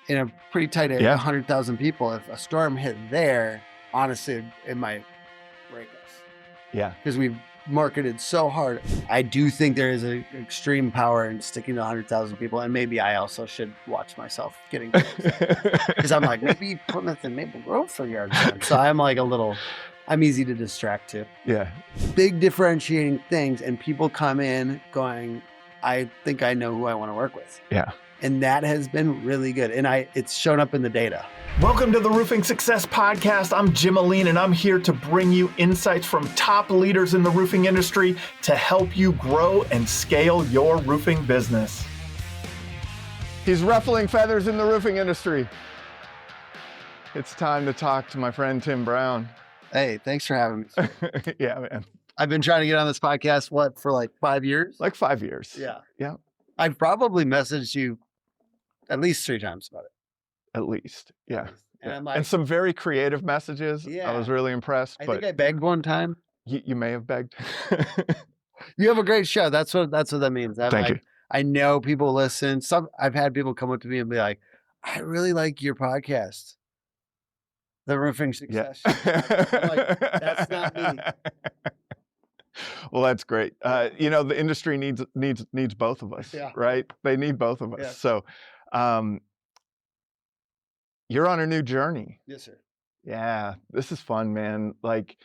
in a pretty tight area, Yeah. 100,000 people. If a storm hit there, honestly, it might break us. Yeah. Because we've marketed so hard. I do think there is an extreme power in sticking to 100,000 people. And maybe I also should watch myself getting because I'm like, maybe Plymouth and Maple Grove are yard signs. So I'm like I'm easy to distract too. Yeah. Big differentiating things. And people come in going, I think I know who I want to work with. Yeah. And that has been really good. And it's shown up in the data. Welcome to the Roofing Success Podcast. I'm Jim Ahlin, and I'm here to bring you insights from top leaders in the roofing industry to help you grow and scale your roofing business. He's ruffling feathers in the roofing industry. It's time to talk to my friend Tim Brown. Hey, thanks for having me. Yeah, man. I've been trying to get on this podcast, for like 5 years? Like 5 years. Yeah. Yeah. I've probably messaged you at least 3 times about it. At least. Yeah. And I'm like, And some very creative messages. Yeah. I was really impressed. I But think I begged one time. you may have begged. You have a great show. That's what that means. Thank you. I know people listen. I've had people come up to me and be like, I really like your podcast. The Roofing Success. Yeah. I'm like, that's not me. Well, that's great. The industry needs both of us, Yeah. right? They need both of us. Yeah. So, you're on a new journey. Yes, sir. Yeah, this is fun, man. Like,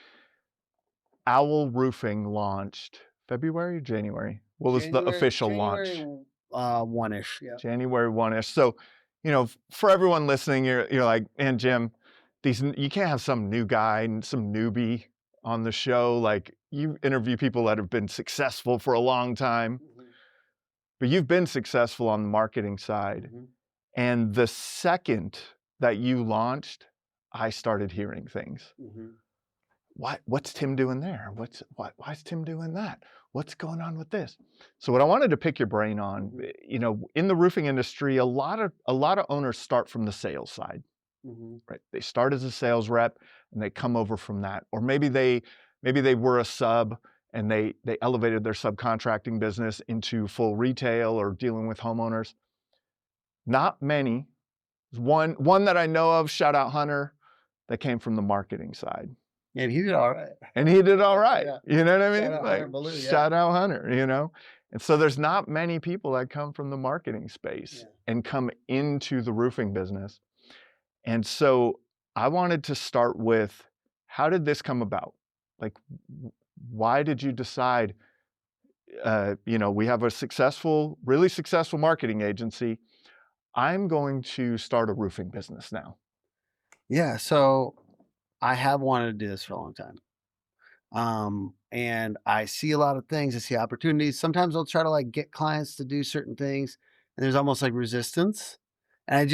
Owl Roofing launched February or January? What was the official launch? January 1-ish. Yeah. January 1-ish. So, for everyone listening, you're like, man, Jim, you can't have some new guy and some newbie on the show. Like, you interview people that have been successful for a long time, but you've been successful on the marketing side. Mm-hmm. And the second that you launched, I started hearing things. Mm-hmm. What's Tim doing there? Why is Tim doing that? What's going on with this? So what I wanted to pick your brain on, in the roofing industry, a lot of owners start from the sales side, right? They start as a sales rep and they come over from that, or maybe they were a sub and they elevated their subcontracting business into full retail or dealing with homeowners. Not many. One that I know of, shout out Hunter, that came from the marketing side. And he did all right. Yeah. You know what I mean? Shout out Hunter Ballou, yeah. Shout out Hunter, And so there's not many people that come from the marketing space and come into the roofing business. And so I wanted to start with, how did this come about? Like, why did you decide, we have a really successful marketing agency. I'm going to start a roofing business now. Yeah, so I have wanted to do this for a long time. And I see a lot of things. I see opportunities. Sometimes I'll try to get clients to do certain things, and there's almost like resistance. And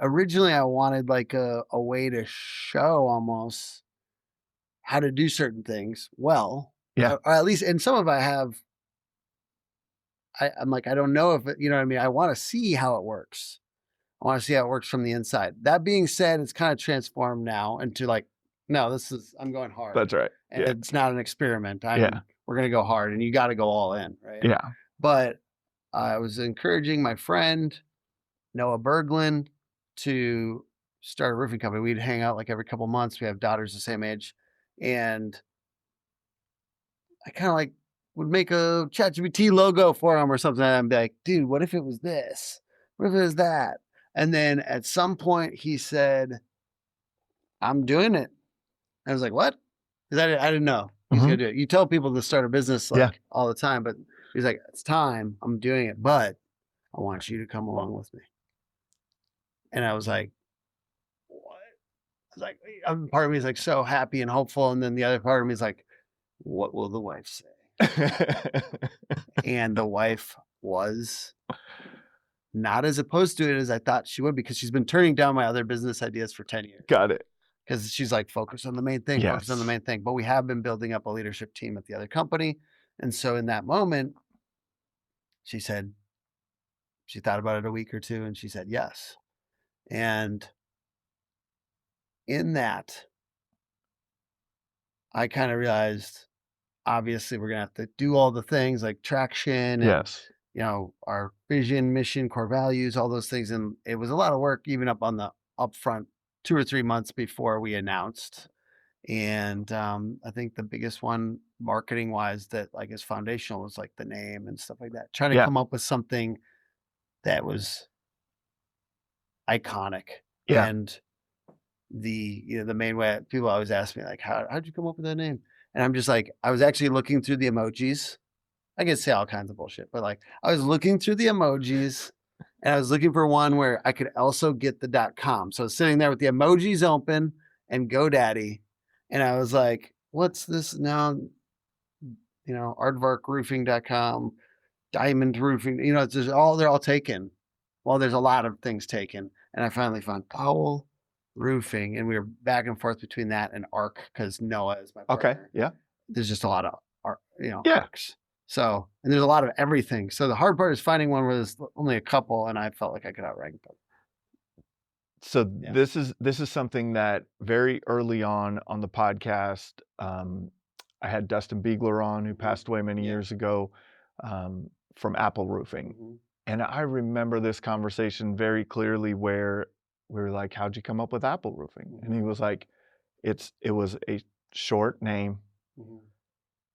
originally I wanted a way to show almost how to do certain things well. Yeah. Or at least, and some of it I have. I'm like, I don't know if you know what I mean? I want to see how it works. I want to see how it works from the inside. That being said, it's kind of transformed now into no, I'm going hard. That's right. And it's not an experiment. We're going to go hard, and you got to go all in, right? Yeah. But I was encouraging my friend, Noah Berglund, to start a roofing company. We'd hang out every couple months. We have daughters the same age. And I kind of would make a ChatGPT logo for him or something. And I'd be like, dude, what if it was this? What if it was that? And then at some point he said, I'm doing it. I was like, what? Because I didn't know he's going to do it. You tell people to start a business all the time, but he's like, it's time. I'm doing it, but I want you to come along with me. And I was like, what? I was like, part of me is so happy and hopeful. And then the other part of me is like, what will the wife say? And the wife was not as opposed to it as I thought she would, because she's been turning down my other business ideas for 10 years. Got it. Because she's focus on the main thing, focus on the main thing. But we have been building up a leadership team at the other company. And so in that moment, she said, she thought about it a week or two and she said yes. And in that, I kind of realized, obviously, we're going to have to do all the things like traction and our vision, mission, core values, all those things. And it was a lot of work, even up on the upfront 2 or 3 months before we announced. And I think the biggest one marketing wise that like is foundational was like the name and stuff like that. Trying to come up with something that was iconic. Yeah. And the main way people always ask me like, how'd you come up with that name? And I'm just like, I was actually looking through the emojis. I could say all kinds of bullshit, but like I was looking through the emojis and I was looking for one where I could also get the .com. So I was sitting there with the emojis open and GoDaddy. And I was like, what's this now? aardvarkroofing.com, diamond roofing, it's just they're all taken. Well, there's a lot of things taken. And I finally found Powell Roofing. And we were back and forth between that and ARC because Noah is my partner. Okay. Yeah. There's just a lot of Yeah. ARCs. So, and there's a lot of everything. So the hard part is finding one where there's only a couple, and I felt like I could outrank them. So this is something that very early on the podcast, I had Dustin Beegler on, who passed away many years ago, from Apple Roofing. Mm-hmm. And I remember this conversation very clearly where we were like, how'd you come up with Apple Roofing? Mm-hmm. And he was like, it was a short name, mm-hmm.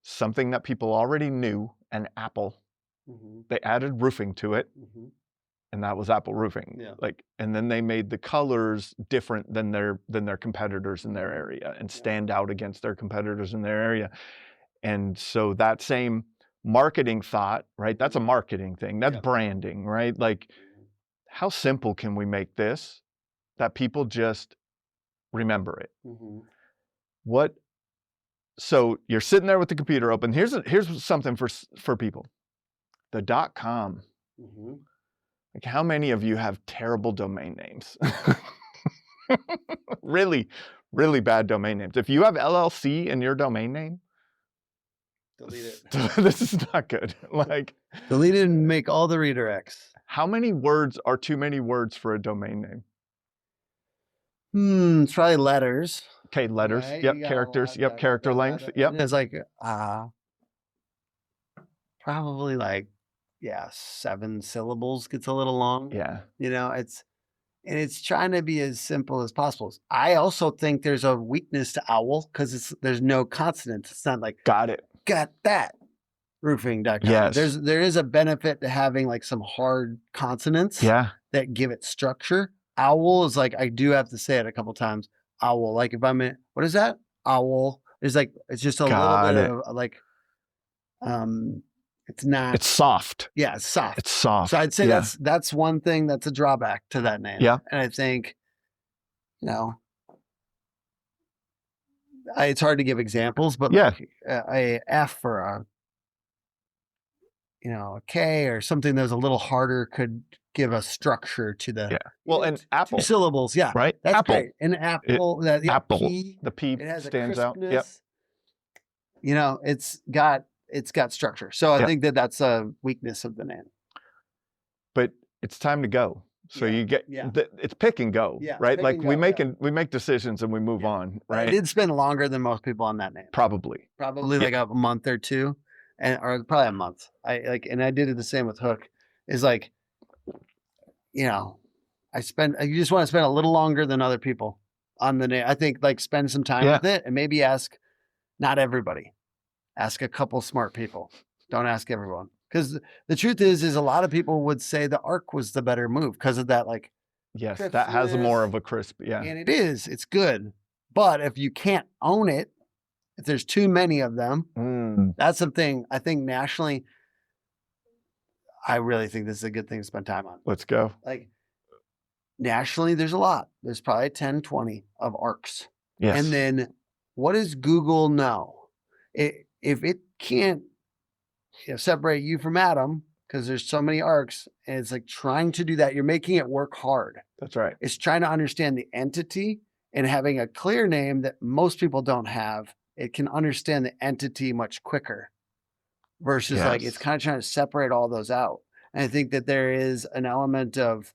something that people already knew, an apple. Mm-hmm. They added roofing to it. Mm-hmm. And that was Apple Roofing. Yeah. And then they made the colors different than their competitors in their area and stand out against their competitors in their area. And so that same marketing thought, right? That's a marketing thing. That's branding, right? Like, how simple can we make this that people just remember it? Mm-hmm. So you're sitting there with the computer open. Here's something for people. The .com. Mm-hmm. Like, how many of you have terrible domain names? Really, really bad domain names. If you have LLC in your domain name, delete it. This is not good. Like, delete it and make all the redirects. How many words are too many words for a domain name? It's probably letters. Okay, letters. Right? Yep, characters. Yep, character length. Yep. It's like probably like 7 syllables gets a little long. Yeah. It's trying to be as simple as possible. I also think there's a weakness to OWL because there's no consonants. It's not like got that roofing.com. Yes. There is a benefit to having like some hard consonants that give it structure. OWL is like, I do have to say it a couple times. OWL. Like if I'm in, what is that? OWL. It's like, it's just a little bit of like, it's not. It's soft. Yeah, it's soft. It's soft. So I'd say that's one thing that's a drawback to that name. Yeah. And I think, it's hard to give examples, but like a F or a K or something that was a little harder could give a structure to the. Yeah. Well, and Apple. 2 syllables. Yeah. Right. That's Apple. Great. And Apple. Apple. P, the P stands out. Yep. It's got structure. So I think that's a weakness of the name. But it's time to go. So you get it's pick and go, right? Like we make decisions and we move on, right? I did spend longer than most people on that name. Probably like a month or two, or probably a month. I did it the same with Hook. Is like, you just want to spend a little longer than other people on the name. I think like spend some time with it and maybe ask, not everybody. Ask a couple smart people. Don't ask everyone. Because the truth is a lot of people would say the ARC was the better move because of that, like. Yes, that has more of a crisp, And it is. It's good. But if you can't own it, if there's too many of them, that's something I think nationally, I really think this is a good thing to spend time on. Let's go. Like, nationally, there's a lot. There's probably 10, 20 of ARCs. Yes. And then what does Google know? If it can't separate you from Adam, because there's so many ARCs, and it's like trying to do that, you're making it work hard. That's right. It's trying to understand the entity and having a clear name that most people don't have. It can understand the entity much quicker versus like it's kind of trying to separate all those out. And I think that there is an element of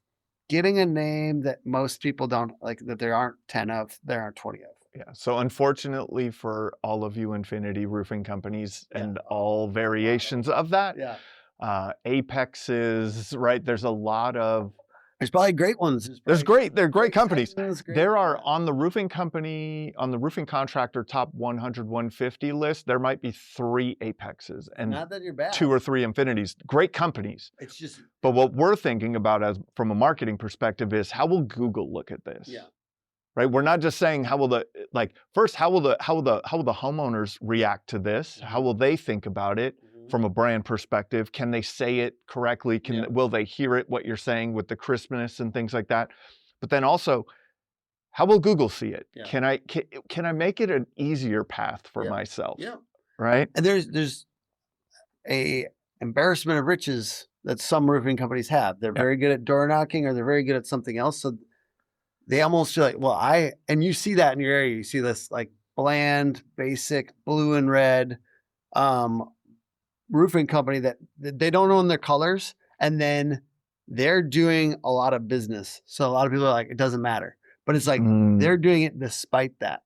getting a name that most people don't like, that there aren't 10 of, there aren't 20 of. Yeah. So unfortunately for all of you Infinity roofing companies and all variations of that, Apexes, right? There's a lot of There's probably great ones. they're great companies. There are Yeah. on the roofing contractor top 100, 150 list, there might be 3 Apexes and Not that you're bad. 2 or 3 Infinities. Great companies. It's just, But what we're thinking about as from a marketing perspective is how will Google look at this? yeah. Right? We're not just saying how will the homeowners react to this? How will they think about it from a brand perspective? Can they say it correctly? Will they hear it, what you're saying with the crispness and things like that? But then also, how will Google see it? Yeah. Can I make it an easier path for myself? Yeah. Right? And there's a embarrassment of riches that some roofing companies have. They're very good at door knocking, or they're very good at something else. So they almost feel like, well, and you see that in your area. You see this like bland, basic blue and red roofing company that they don't own their colors, and then they're doing a lot of business. So a lot of people are like, it doesn't matter. But it's like they're doing it despite that.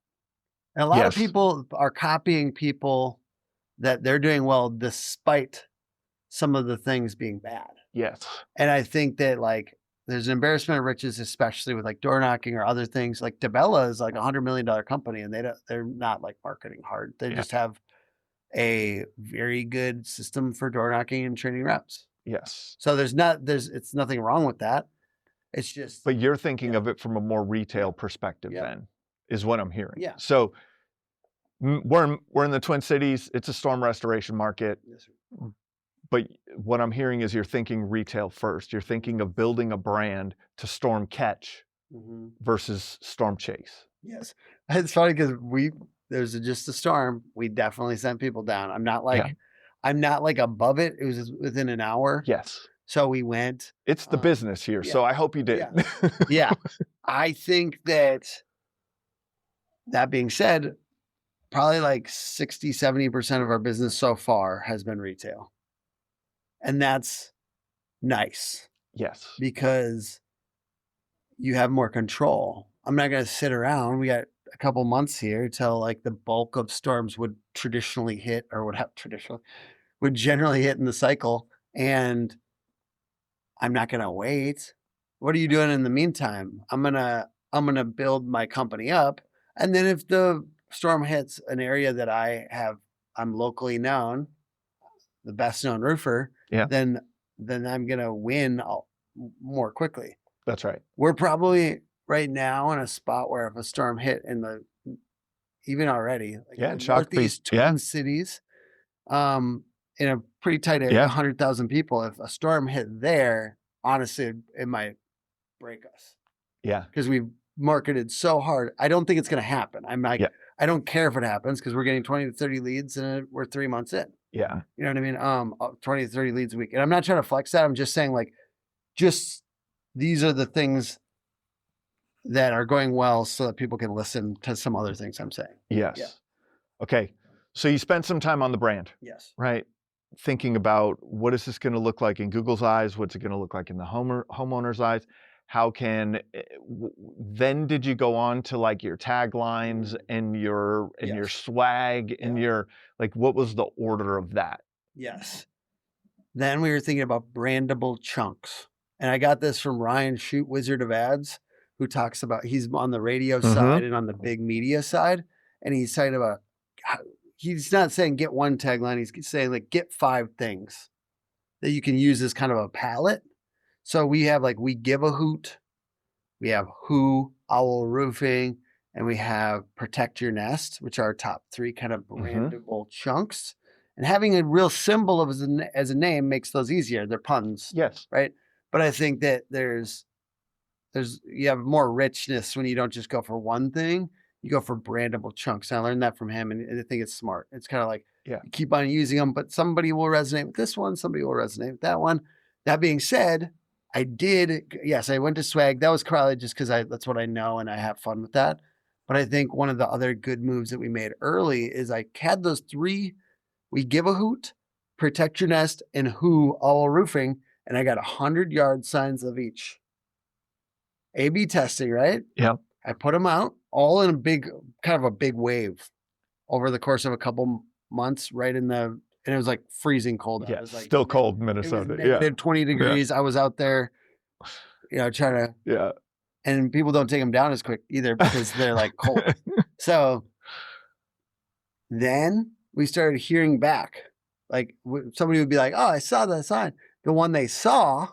And a lot of people are copying people that they're doing well despite some of the things being bad. Yes. And I think that like there's an embarrassment of riches, especially with like door knocking or other things. Like DeBella is like $100 million company, and they're not like marketing hard. They just have a very good system for door knocking and training reps. Yes. So it's nothing wrong with that. It's just. But you're thinking of it from a more retail perspective then, is what I'm hearing. Yeah. So we're in the Twin Cities. It's a storm restoration market. Yes, sir. But what I'm hearing is you're thinking retail first. You're thinking of building a brand to storm catch versus storm chase. Yes. It's funny because there's just a storm. We definitely sent people down. I'm not like above it. It was just within an hour. Yes. So we went. It's the business here. So I hope you did. Yeah. I think that being said, probably like 60, 70% of our business so far has been retail. And that's nice. Yes. Because you have more control. I'm not going to sit around. We got a couple months here till like the bulk of storms would traditionally hit, or would generally hit in the cycle. And I'm not going to wait. What are you doing in the meantime? I'm going to build my company up. And then if the storm hits an area that I'm locally known, the best known roofer, then I'm going to win more quickly. That's right. We're probably right now in a spot where if a storm hit even already, like in the Northeast Twin Cities, in a pretty tight area, 100,000 people, if a storm hit there, honestly, it might break us. Yeah. Because we've marketed so hard. I don't think it's going to happen. I'm like, I don't care if it happens because we're getting 20 to 30 leads and we're 3 months in. Yeah. You know what I mean? 20 to 30 leads a week. And I'm not trying to flex that. I'm just saying like, these are the things that are going well so that people can listen to some other things I'm saying. Yes. Yeah. Okay. So you spent some time on the brand. Yes. Right? Thinking about what is this going to look like in Google's eyes? What's it going to look like in the homeowner's eyes? Then did you go on to like your taglines and your swag and your, like, what was the order of that? Yes. Then we were thinking about brandable chunks. And I got this from Ryan Shute, Wizard of Ads, who talks about, he's on the radio side and on the big media side. And he's talking about, he's not saying get one tagline. He's saying like, get 5 things that you can use as kind of a palette. So we have like, we give a hoot, we have who, owl roofing, and we have protect your nest, which are our top 3 kind of brandable chunks. And having a real symbol as a name makes those easier. They're puns. Yes. Right. But I think that you have more richness when you don't just go for one thing, you go for brandable chunks. And I learned that from him, and I think it's smart. It's kind of like, you keep on using them, but somebody will resonate with this one. Somebody will resonate with that one. That being said, I went to swag. That was probably just because that's what I know and I have fun with that. But I think one of the other good moves that we made early is I had those 3, we give a hoot, protect your nest, and who, owl roofing. And I got 100 yard signs of each. A/B testing, right? Yeah. I put them out all in a big wave over the course of a couple months, right in the and it was like freezing cold out. Yeah, It was like still cold in it was Minnesota. Yeah. negative 20 degrees. I was out there, trying to, Yeah. and people don't take them down as quick either because they're like cold. So then we started hearing back. Like somebody would be like, "Oh, I saw that sign." The one they saw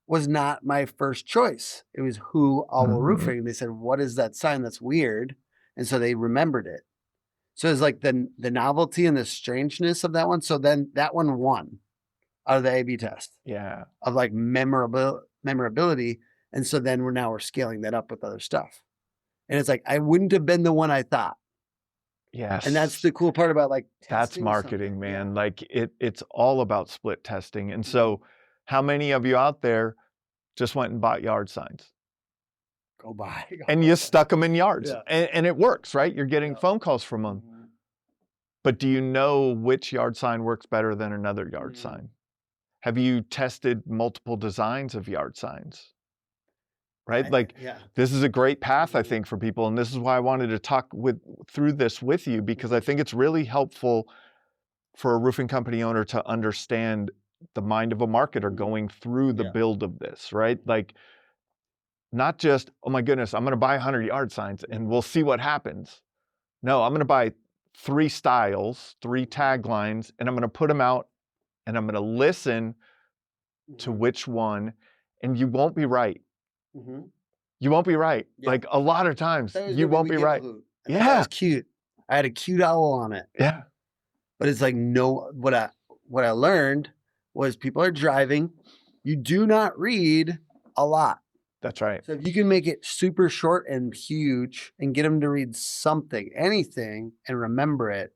was not my first choice. It was Who Owl Roofing. They said, "What is that sign? That's weird." And so they remembered it. So it's like the novelty and the strangeness of that one. So then that one won out of the A/B test. Yeah. Of like memorability. And so then we're scaling that up with other stuff. And it's like, I wouldn't have been the one I thought. Yes. And that's the cool part about like that's marketing, man. Yeah. Like it's all about split testing. And so how many of you out there just went and bought yard signs? Go buy. And you stuck them in yards. Yeah. And it works, right? You're getting phone calls from them. But do you know which yard sign works better than another yard sign? Have you tested multiple designs of yard signs? Right? This is a great path, I think, for people. And this is why I wanted to talk through this with you, because I think it's really helpful for a roofing company owner to understand the mind of a marketer going through the build of this, right? Like, not just, oh my goodness, I'm going to buy 100 yard signs and we'll see what happens. No, I'm going to buy 3 styles, 3 taglines, and I'm going to put them out and I'm going to listen to which one, and you won't be right. You won't be right. Yeah. Like a lot of times, you won't be right. Yeah. That was cute. I had a cute owl on it. Yeah. But it's like, what I learned was people are driving. You do not read a lot. That's right. So if you can make it super short and huge and get them to read something, anything, and remember it,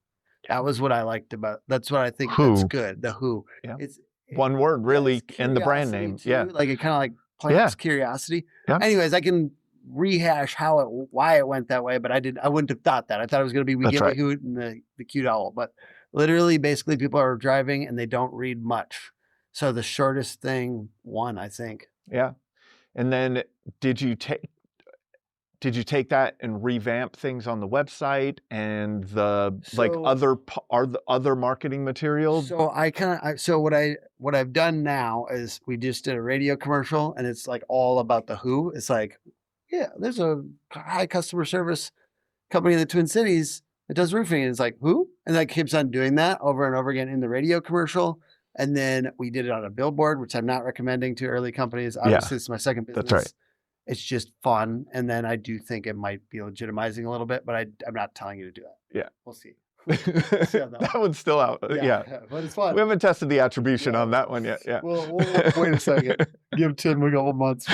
that was what I liked about. That's what I think that's good. The Who. Yeah. It's one word, really, in the brand name. Too. Yeah. Like it kind of like plants curiosity. Yeah. Anyways, I can rehash why it went that way, but I wouldn't have thought that. I thought it was going to be we get the hoot and the cute owl, but literally, basically, people are driving and they don't read much. So the shortest thing won, I think. Yeah. And then did you take that and revamp things on the website and other marketing materials? So what I've done now is we just did a radio commercial and it's like all about the Who. It's like, yeah, there's a high customer service company in the Twin Cities that does roofing. And it's like, who? And that keeps on doing that over and over again in the radio commercial. And then we did it on a billboard, which I'm not recommending to early companies. Obviously, it's my second business. That's right. It's just fun. And then I do think it might be legitimizing a little bit, but I'm not telling you to do that. Yeah. We'll see. That one's still out. Yeah. But it's fun. We haven't tested the attribution on that one yet. Yeah. We'll wait a second. Give Tim a couple months.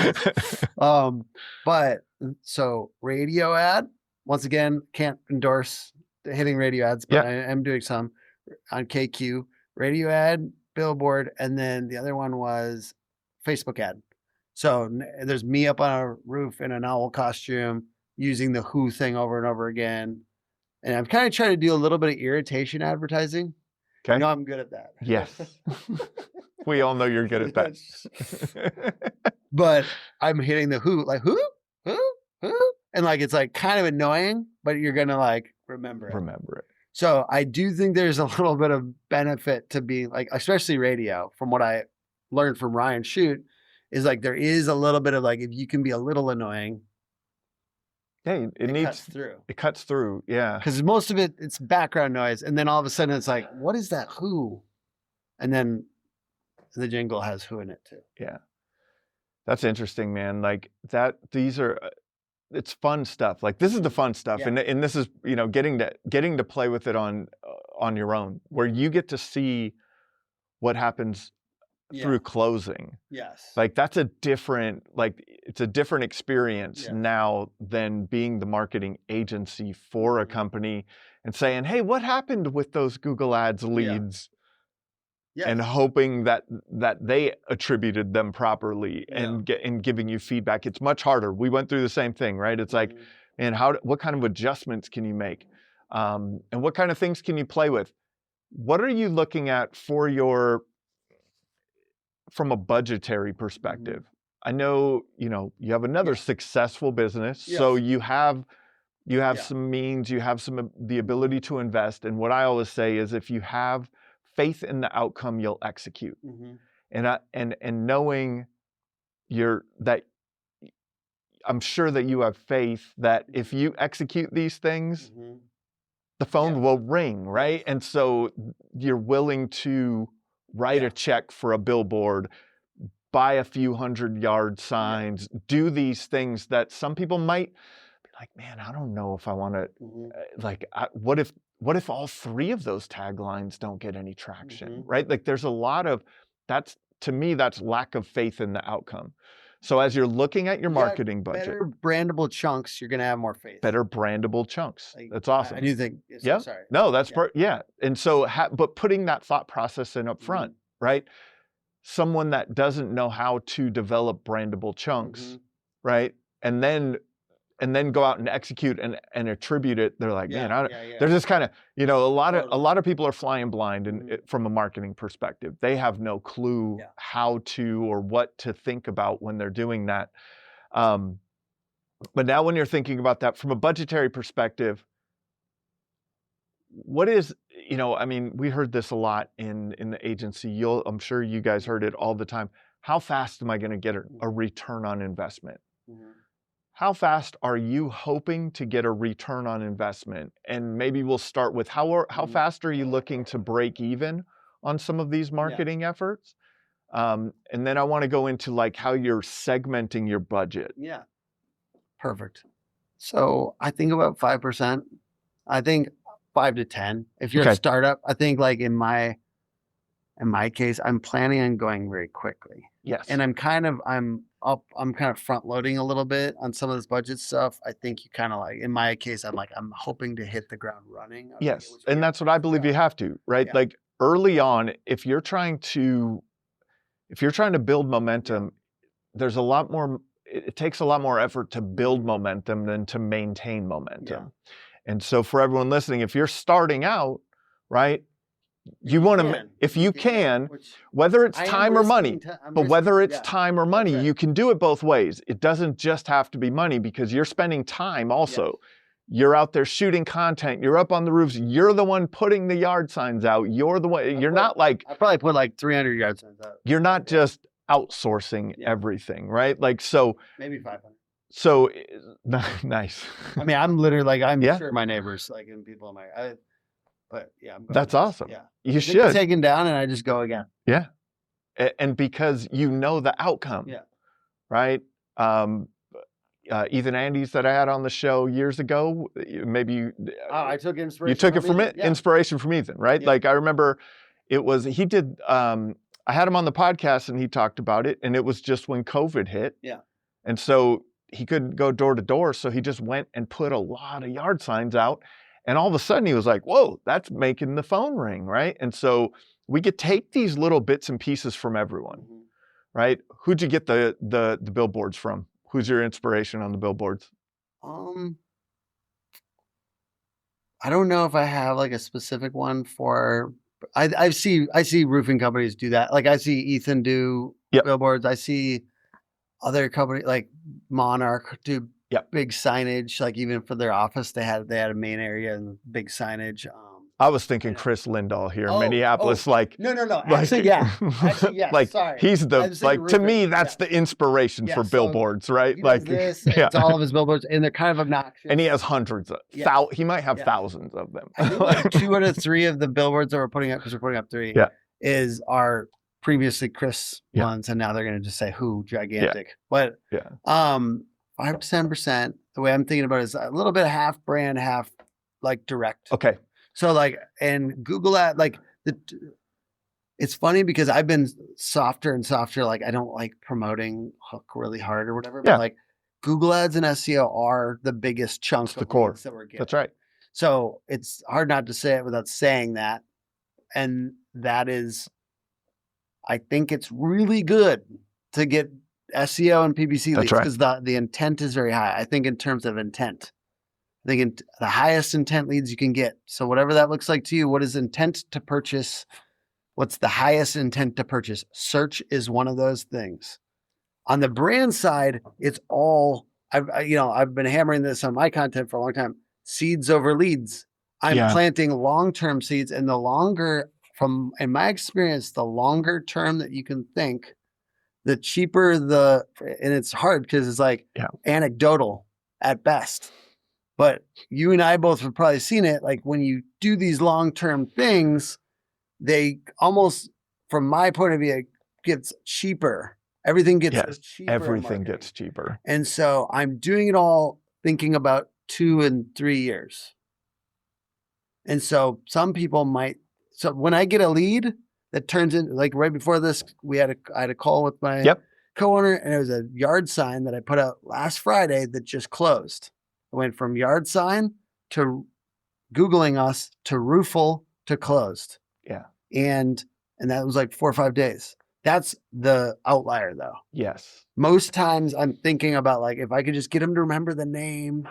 But so radio ad, once again, can't endorse hitting radio ads, but I am doing some on KQ. Radio ad, billboard, and then the other one was Facebook ad. So there's me up on a roof in an owl costume using the Who thing over and over again. And I'm kind of trying to do a little bit of irritation advertising. Okay. You know I'm good at that. Yes. We all know you're good at that. But I'm hitting the Who, like who? And like it's like kind of annoying, but you're gonna like remember it. So I do think there's a little bit of benefit to be like, especially radio, from what I learned from Ryan Shute, is like there is a little bit of like if you can be a little annoying. Yeah, it cuts through. Yeah. Because most of it's background noise. And then all of a sudden it's like, what is that Who? And then the jingle has Who in it too. Yeah. That's interesting, man. Like it's fun stuff. Like this is the fun stuff. Yeah. And this is, getting to play with it on your own, where you get to see what happens through closing. Yes. Like it's a different experience now than being the marketing agency for a company and saying, hey, what happened with those Google Ads leads? Yeah. And hoping that they attributed them properly and giving you feedback. It's much harder. We went through the same thing, right? It's like, and what kind of adjustments can you make? And what kind of things can you play with? What are you looking at from a budgetary perspective? I know, you have another successful business, so you have some means, you have the ability to invest. And what I always say is if you have faith in the outcome you'll execute. Mhm. And knowing that I'm sure that you have faith that if you execute these things, Mhm. the phone will ring, right? And so you're willing to write a check for a billboard, buy a few 100-yard signs, do these things that some people might be like, man, I don't know if I want to, like, what if all 3 of those taglines don't get any traction, right? Like there's a lot of, to me, that's lack of faith in the outcome. So as you're looking at your marketing budget, better brandable chunks, you're going to have more faith. better brandable chunks. Like, That's awesome. I do think, Yeah. sorry. No, that's yeah. And so, but putting that thought process in up front, right? Someone that doesn't know how to develop brandable chunks, right? And then go out and execute and attribute it. They're like, man, they're just kind of, a lot of people are flying blind from a marketing perspective. They have no clue how to or what to think about when they're doing that. But now when you're thinking about that from a budgetary perspective, what is, we heard this a lot in the agency. I'm sure you guys heard it all the time. How fast am I going to get a return on investment? How fast are you hoping to get a return on investment? And maybe we'll start with how fast are you looking to break even on some of these marketing efforts? And then I want to go into like how you're segmenting your budget. Yeah. Perfect. So I think about 5%. I think 5 to 10. If you're a startup, I think like in my case, I'm planning on going very quickly. Yes. And I'm kind of front loading a little bit on some of this budget stuff. I think you kind of like, in my case, I'm hoping to hit the ground running. Yes. And that's what I believe you have to, right? Yeah. Like early on, if you're trying to build momentum, there's a lot more, it takes a lot more effort to build momentum than to maintain momentum. Yeah. And so for everyone listening, if you're starting out, right, you want to, if you can, whether it's time or money, you can do it both ways. It doesn't just have to be money because you're spending time also. Yes. You're out there shooting content. You're up on the roofs. You're the one putting the yard signs out. You're the one, not like. I probably put like 300 yard signs out. You're not just outsourcing everything, right? Like, so. Maybe 500. So nice. I mean, I'm literally like, I'm sure my neighbors, like, and people in my, but yeah, that's awesome. Yeah, you should taken down, and I just go again. Yeah, and because you know the outcome. Yeah, right. Ethan Andes that I had on the show years ago. Maybe I took inspiration. You took it from inspiration from Ethan, right? Yeah. Like I remember, he did. I had him on the podcast, and he talked about it, and it was just when COVID hit. Yeah, and so he couldn't go door to door, so he just went and put a lot of yard signs out. And all of a sudden he was like, whoa, that's making the phone ring, right? And so we could take these little bits and pieces from everyone, right? Who'd you get the billboards from? Who's your inspiration on the billboards? I don't know if I have like a specific one for, I see roofing companies do that. Like I see Ethan do billboards. I see other companies like Monarch do big signage, like even for their office, they had a main area and big signage. I was thinking Chris Lindahl here in Minneapolis, like no. Actually, like sorry. He's to me, that's the inspiration for billboards, right? Like it's all of his billboards, and they're kind of obnoxious. And he has hundreds of he might have thousands of them. I think like 2 out of 3 of the billboards that we're putting up, because we're putting up 3, are previously Chris ones, and now they're going to just say who gigantic. But 5 to 10%. The way I'm thinking about it is a little bit of half brand, half like direct. Okay. So like, and Google Ad, like it's funny because I've been softer and softer. Like I don't like promoting hook really hard or whatever. But like Google Ads and SEO are the biggest chunk of the core that we're getting. That's right. So it's hard not to say it without saying that. And that is, I think it's really good to get SEO and PPC leads because the intent is very high. I think in terms of intent, I think the highest intent leads you can get. So whatever that looks like to you, what is intent to purchase? What's the highest intent to purchase? Search is one of those things. On the brand side, it's all, I've been hammering this on my content for a long time. Seeds over leads. I'm planting long-term seeds, and the longer from in my experience, the longer term that you can think, the cheaper and it's hard because it's like anecdotal at best. But you and I both have probably seen it. Like when you do these long-term things, they almost, from my point of view, it gets cheaper. Everything gets cheaper. Everything gets cheaper. And so I'm doing it all thinking about 2 and 3 years. And so some people might, so when I get a lead that turns in, like right before this, I had a call with my co-owner, and it was a yard sign that I put out last Friday that just closed. I went from yard sign to Googling us to roofle to closed. Yeah. And that was like 4 or 5 days. That's the outlier though. Yes. Most times I'm thinking about like, if I could just get them to remember the name,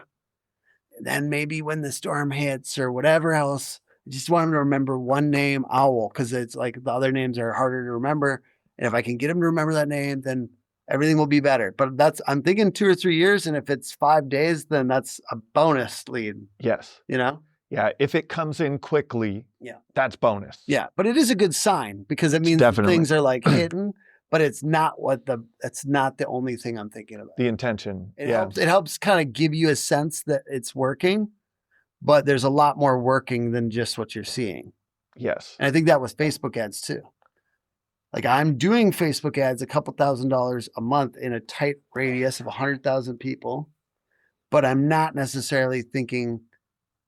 then maybe when the storm hits or whatever else, I just want them to remember one name, Owl, because it's like the other names are harder to remember. And if I can get them to remember that name, then everything will be better. But I'm thinking 2 or 3 years. And if it's 5 days, then that's a bonus lead. Yes. You know? Yeah. If it comes in quickly, that's bonus. Yeah. But it is a good sign because it means things are like hidden, but it's not the only thing I'm thinking about. The intention. It helps kind of give you a sense that it's working, but there's a lot more working than just what you're seeing. Yes. And I think that was Facebook ads too. Like I'm doing Facebook ads, a couple $1,000s a month in a tight radius of 100,000 people, but I'm not necessarily thinking,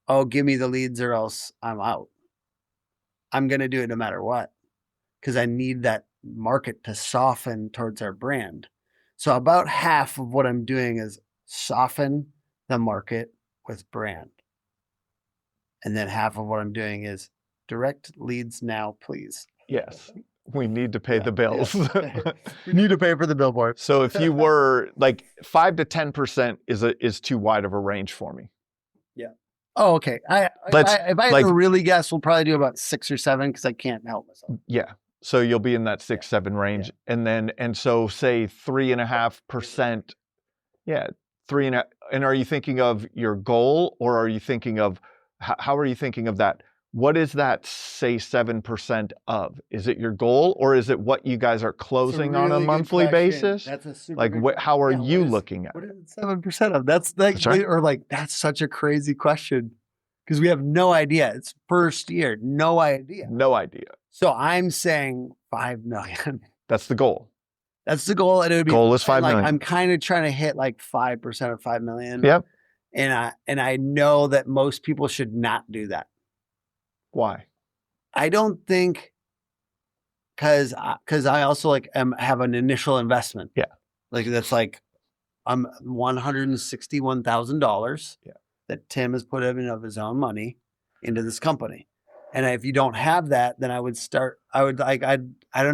oh, give me the leads or else I'm out. I'm going to do it no matter what, because I need that market to soften towards our brand. So about half of what I'm doing is soften the market with brand. And then half of what I'm doing is direct leads now, please. Yes. We need to pay the bills. We need to pay for the billboard. So if you were like 5 to 10% is too wide of a range for me. Yeah. Oh, okay. If I had to really guess, we'll probably do about 6 or 7 because I can't help myself. Yeah. So you'll be in that 6, 7 range. And so say 3.5%. Yeah. 3.5. And are you thinking of your goal, or are you thinking of, how are you thinking of that? What is that, say 7% of? Is it your goal, or is it what you guys are closing on a monthly basis? That's a super like, how are you looking at? What is it 7% of? That's right. Or like, that's such a crazy question because we have no idea. It's first year, no idea. No idea. So I'm saying 5 million. That's the goal. That's the goal. And it would be goal is 5 million. Like, I'm kind of trying to hit like 5% of 5 million. Yep. And I know that most people should not do that. Why? I don't think, because I also like have an initial investment. Yeah. Like that's like $161,000 that Tim has put in of his own money into this company. And if you don't have that, then I don't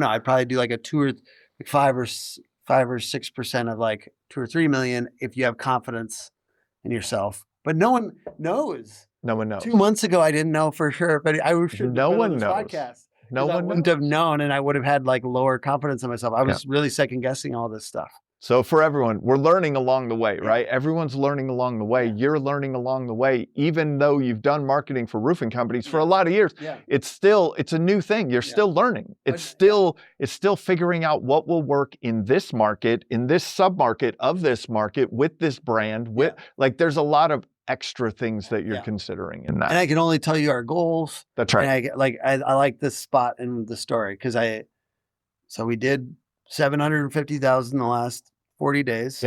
know. I'd probably do like a 5 or 6% of like 2 or 3 million if you have confidence in yourself. But no one knows. No one knows. 2 months ago, I didn't know for sure, but I should. No one knows. Podcast, no one wouldn't have known, and I would have had like lower confidence in myself. I was really second guessing all this stuff. So for everyone, we're learning along the way, right? Everyone's learning along the way. You're learning along the way, even though you've done marketing for roofing companies for a lot of years. It's a new thing. You're still learning. It's still figuring out what will work in this market, in this sub-market of this market, with this brand, like there's a lot of extra things that you're considering in that. And I can only tell you our goals. That's right. And I like this spot in the story because so we did 750,000 in the last 40 days.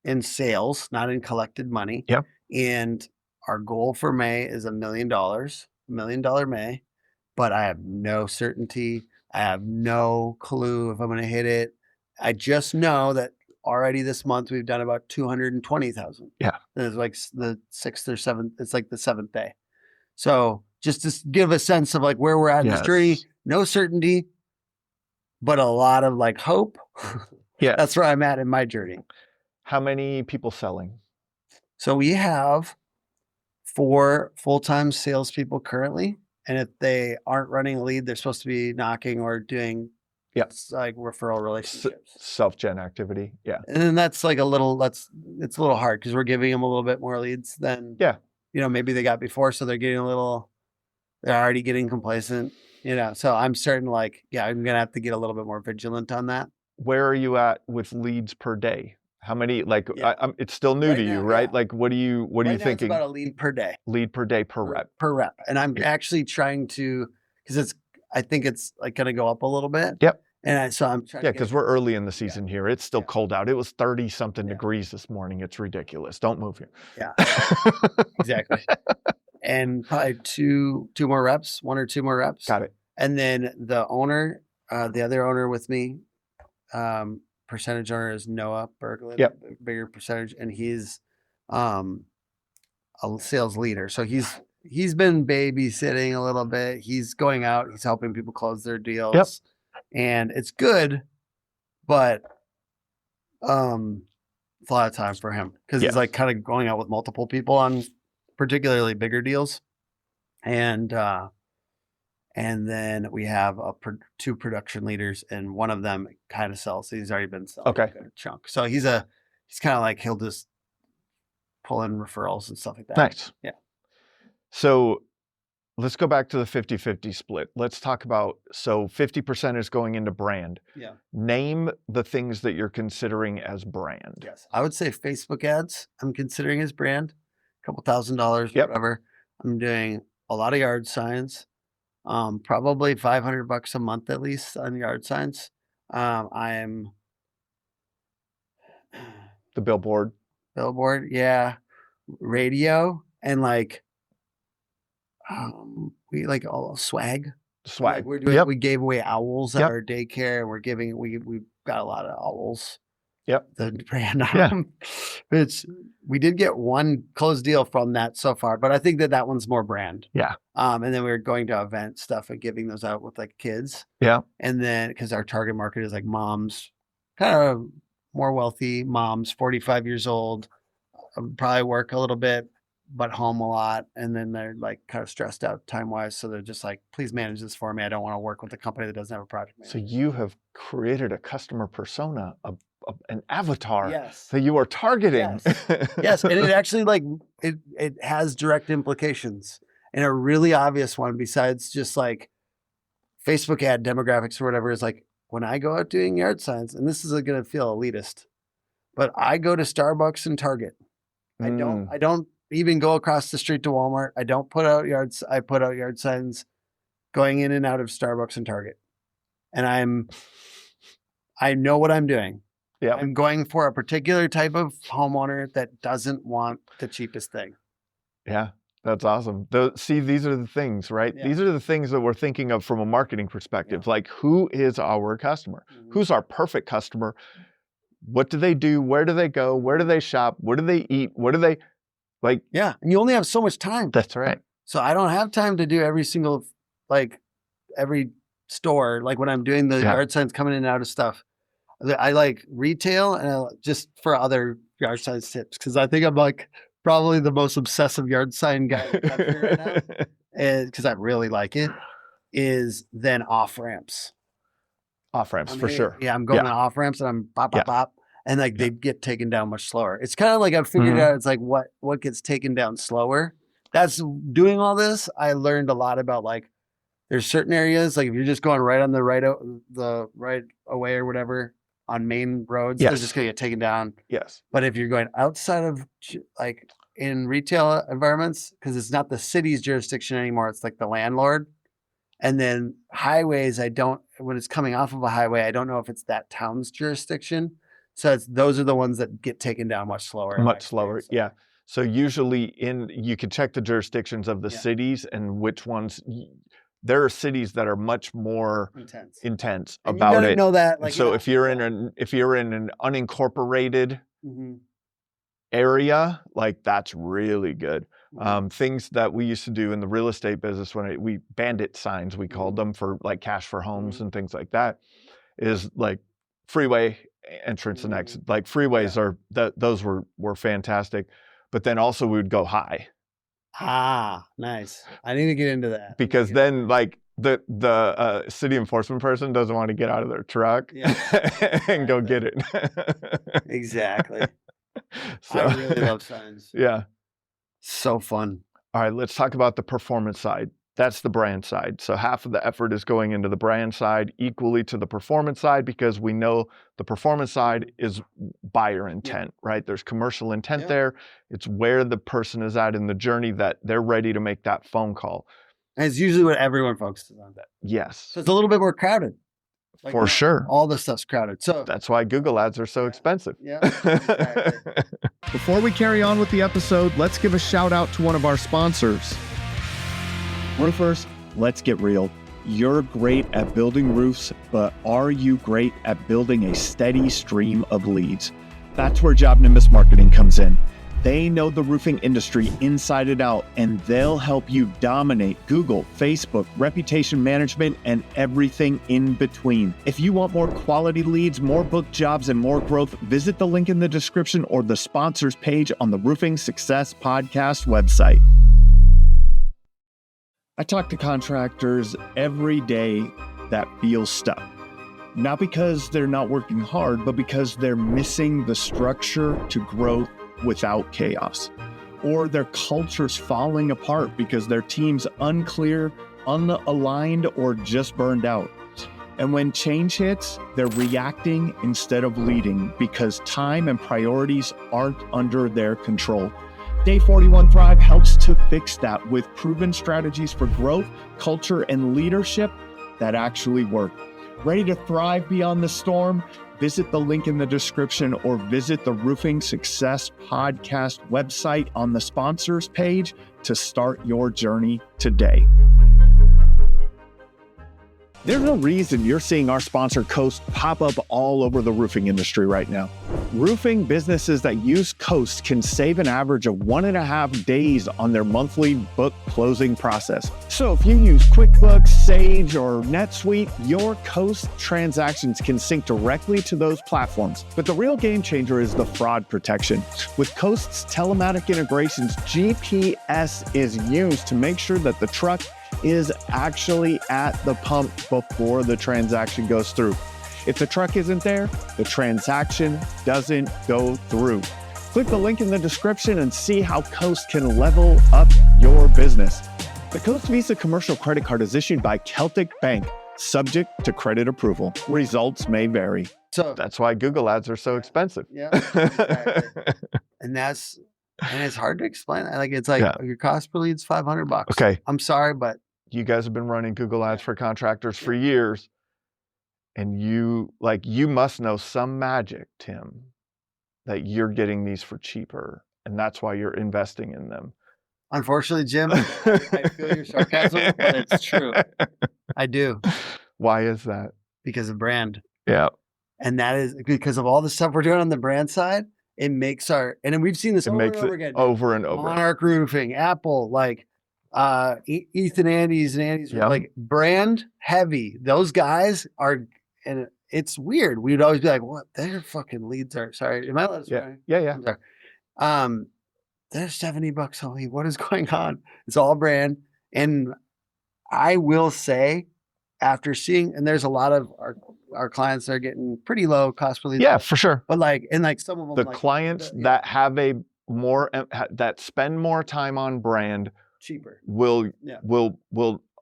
In sales, not in collected money. And our goal for May is $1 million, $1 million May, but I have no certainty. I have no clue if I'm going to hit it. I just know that already this month we've done about 220,000. And it's like the 6th or 7th. It's like the 7th day. So just to give a sense of like where we're at in this journey, no certainty, but a lot of like hope. That's where I'm at in my journey. How many people selling? So we have 4 full-time salespeople currently. And if they aren't running a lead, they're supposed to be knocking or doing like referral relationships. Self-gen activity. And then that's like it's a little hard because we're giving them a little bit more leads than maybe they got before. So they're already getting complacent. So I'm starting to I'm going to have to get a little bit more vigilant on that. Where are you at with leads per day? How many, Yeah. it's still new to Right you, now, right? yeah. What are you Right now it's thinking? about a lead per day. Lead per day per rep. Per rep. And I'm actually trying to, because I think it's going to go up a little bit. Yep. And so I'm trying to because we're early in the season here. It's still cold out. It was 30 something degrees this morning. It's ridiculous. Don't move here. Yeah, exactly. And probably two more reps, 1 or 2 more reps. Got it. And then the other owner with me, percentage owner is Noah Berglund, Yep. bigger percentage, and he's a sales leader. So he's been babysitting a little bit. He's going out, he's helping people close their deals. Yep. And it's good, but it's a lot of time for him because he's kind of going out with multiple people on particularly bigger deals. And then we have 2 production leaders, and one of them kind of sells. He's already been selling a good chunk. So he's kind of like, he'll just pull in referrals and stuff like that. Nice. Yeah. So let's go back to the 50-50 split. Let's talk about, so 50% is going into brand. Yeah. Name the things that you're considering as brand. Yes. I would say Facebook ads I'm considering as brand. A couple $1,000, whatever. I'm doing a lot of yard signs. Probably $500 a month at least on yard signs. I'm the billboard, yeah, radio, and we all swag. We're doing. We gave away owls at our daycare, and we're giving. We've got a lot of owls. Yep. The brand on them. We did get one closed deal from that so far, but I think that one's more brand. Yeah. And then we're going to event stuff and giving those out with kids. Yeah. And then because our target market is moms, kind of more wealthy moms, 45 years old, probably work a little bit, but home a lot. And then they're kind of stressed out time wise. So they're just please manage this for me. I don't want to work with a company that doesn't have a project manager. So you have created a customer persona, an avatar that you are targeting. Yes. And it actually it has direct implications, and a really obvious one besides just Facebook ad demographics or whatever is when I go out doing yard signs, and this is going to feel elitist, but I go to Starbucks and Target. I don't even go across the street to Walmart. I don't put out I put out yard signs going in and out of Starbucks and Target. And I know what I'm doing. Yeah. I'm going for a particular type of homeowner that doesn't want the cheapest thing. Yeah, that's awesome. See, these are the things, right? Yeah. These are the things that we're thinking of from a marketing perspective. Yeah. Who is our customer? Mm-hmm. Who's our perfect customer? What do they do? Where do they go? Where do they shop? What do they eat? What do they Yeah, and you only have so much time. That's right. So I don't have time to do every single, every store, when I'm doing the yard signs coming in and out of stuff. I like retail and just for other yard sign tips, because I think I'm probably the most obsessive yard sign guy in the country right now, because I really like it, is then off ramps. Off ramps for sure. Yeah, I'm going on off ramps and I'm bop, and they get taken down much slower. It's kind of I've figured out, it's what gets taken down slower. That's doing all this. I learned a lot about there's certain areas if you're just going right on the right away or whatever on main roads, they're just gonna get taken down. Yes. But if you're going outside of in retail environments, because it's not the city's jurisdiction anymore, it's the landlord. And then highways, when it's coming off of a highway, I don't know if it's that town's jurisdiction. So those are the ones that get taken down much slower. Much slower, yeah. So usually you can check the jurisdictions of the cities and which ones. There are cities that are much more intense about it. Know that. So if you're in an unincorporated area, that's really good. Things that we used to do in the real estate business when we bandit signs, we called them, for cash for homes and things like that, is freeway entrance and exit. Freeways are those were fantastic, but then also we would go high. Ah, nice. I need to get into that. Because then the city enforcement person doesn't want to get out of their truck and go get it. Exactly. So, I really love signs. Yeah. So fun. All right, let's talk about the performance side. That's the brand side. So half of the effort is going into the brand side, equally to the performance side, because we know the performance side is buyer intent, right? There's commercial intent there. It's where the person is at in the journey that they're ready to make that phone call. And it's usually what everyone focuses on. Yes. So it's a little bit more crowded. Like for sure. All the stuff's crowded. So that's why Google ads are so expensive. Yeah. Exactly. Before we carry on with the episode, let's give a shout out to one of our sponsors. Roofers, let's get real. You're great at building roofs, but are you great at building a steady stream of leads? That's where Job Nimbus Marketing comes in. They know the roofing industry inside and out, and they'll help you dominate Google, Facebook, reputation management, and everything in between. If you want more quality leads, more booked jobs, and more growth, visit the link in the description or the sponsors page on the Roofing Success Podcast website. I talk to contractors every day that feel stuck. Not because they're not working hard, but because they're missing the structure to growth without chaos. Or their culture's falling apart because their team's unclear, unaligned, or just burned out. And when change hits, they're reacting instead of leading because time and priorities aren't under their control. Day 41 Thrive helps to fix that with proven strategies for growth, culture, and leadership that actually work. Ready to thrive beyond the storm? Visit the link in the description or visit the Roofing Success Podcast website on the sponsors page to start your journey today. There's no reason you're seeing our sponsor Coast pop up all over the roofing industry right now. Roofing businesses that use Coast can save an average of 1.5 days on their monthly book closing process. So if you use QuickBooks, Sage, or NetSuite, your Coast transactions can sync directly to those platforms. But the real game changer is the fraud protection. With Coast's telematic integrations, GPS is used to make sure that the truck is actually at the pump before the transaction goes through. If the truck isn't there, the transaction doesn't go through. Click the link in the description and see how Coast can level up your business. The Coast Visa commercial credit card is issued by Celtic Bank, subject to credit approval. Results may vary. So that's why Google ads are so expensive. Yeah. Exactly. and it's hard to explain. Like it's like your cost per lead is $500. Okay. I'm sorry, but you guys have been running Google ads for contractors for years, and you must know some magic, Tim, that you're getting these for cheaper, and that's why you're investing in them. Unfortunately, Jim, I feel your sarcasm, but it's true. I do. Why is that? Because of brand. Yeah. And that is because of all the stuff we're doing on the brand side. It makes and we've seen this over and over again. Over and over. Monarch Roofing, Apple, Ethan Andes, like brand heavy. Those guys are, and it's weird. We'd always be like, "What? Their fucking leads are." Sorry, am I allowed to swear? Yeah. I'm sorry. They're $70 only. What is going on? It's all brand, and I will say, after seeing, and there's a lot of our clients that are getting pretty low cost per lead. Yeah, for sure. But some of them, the clients that have that spend more time on brand cheaper will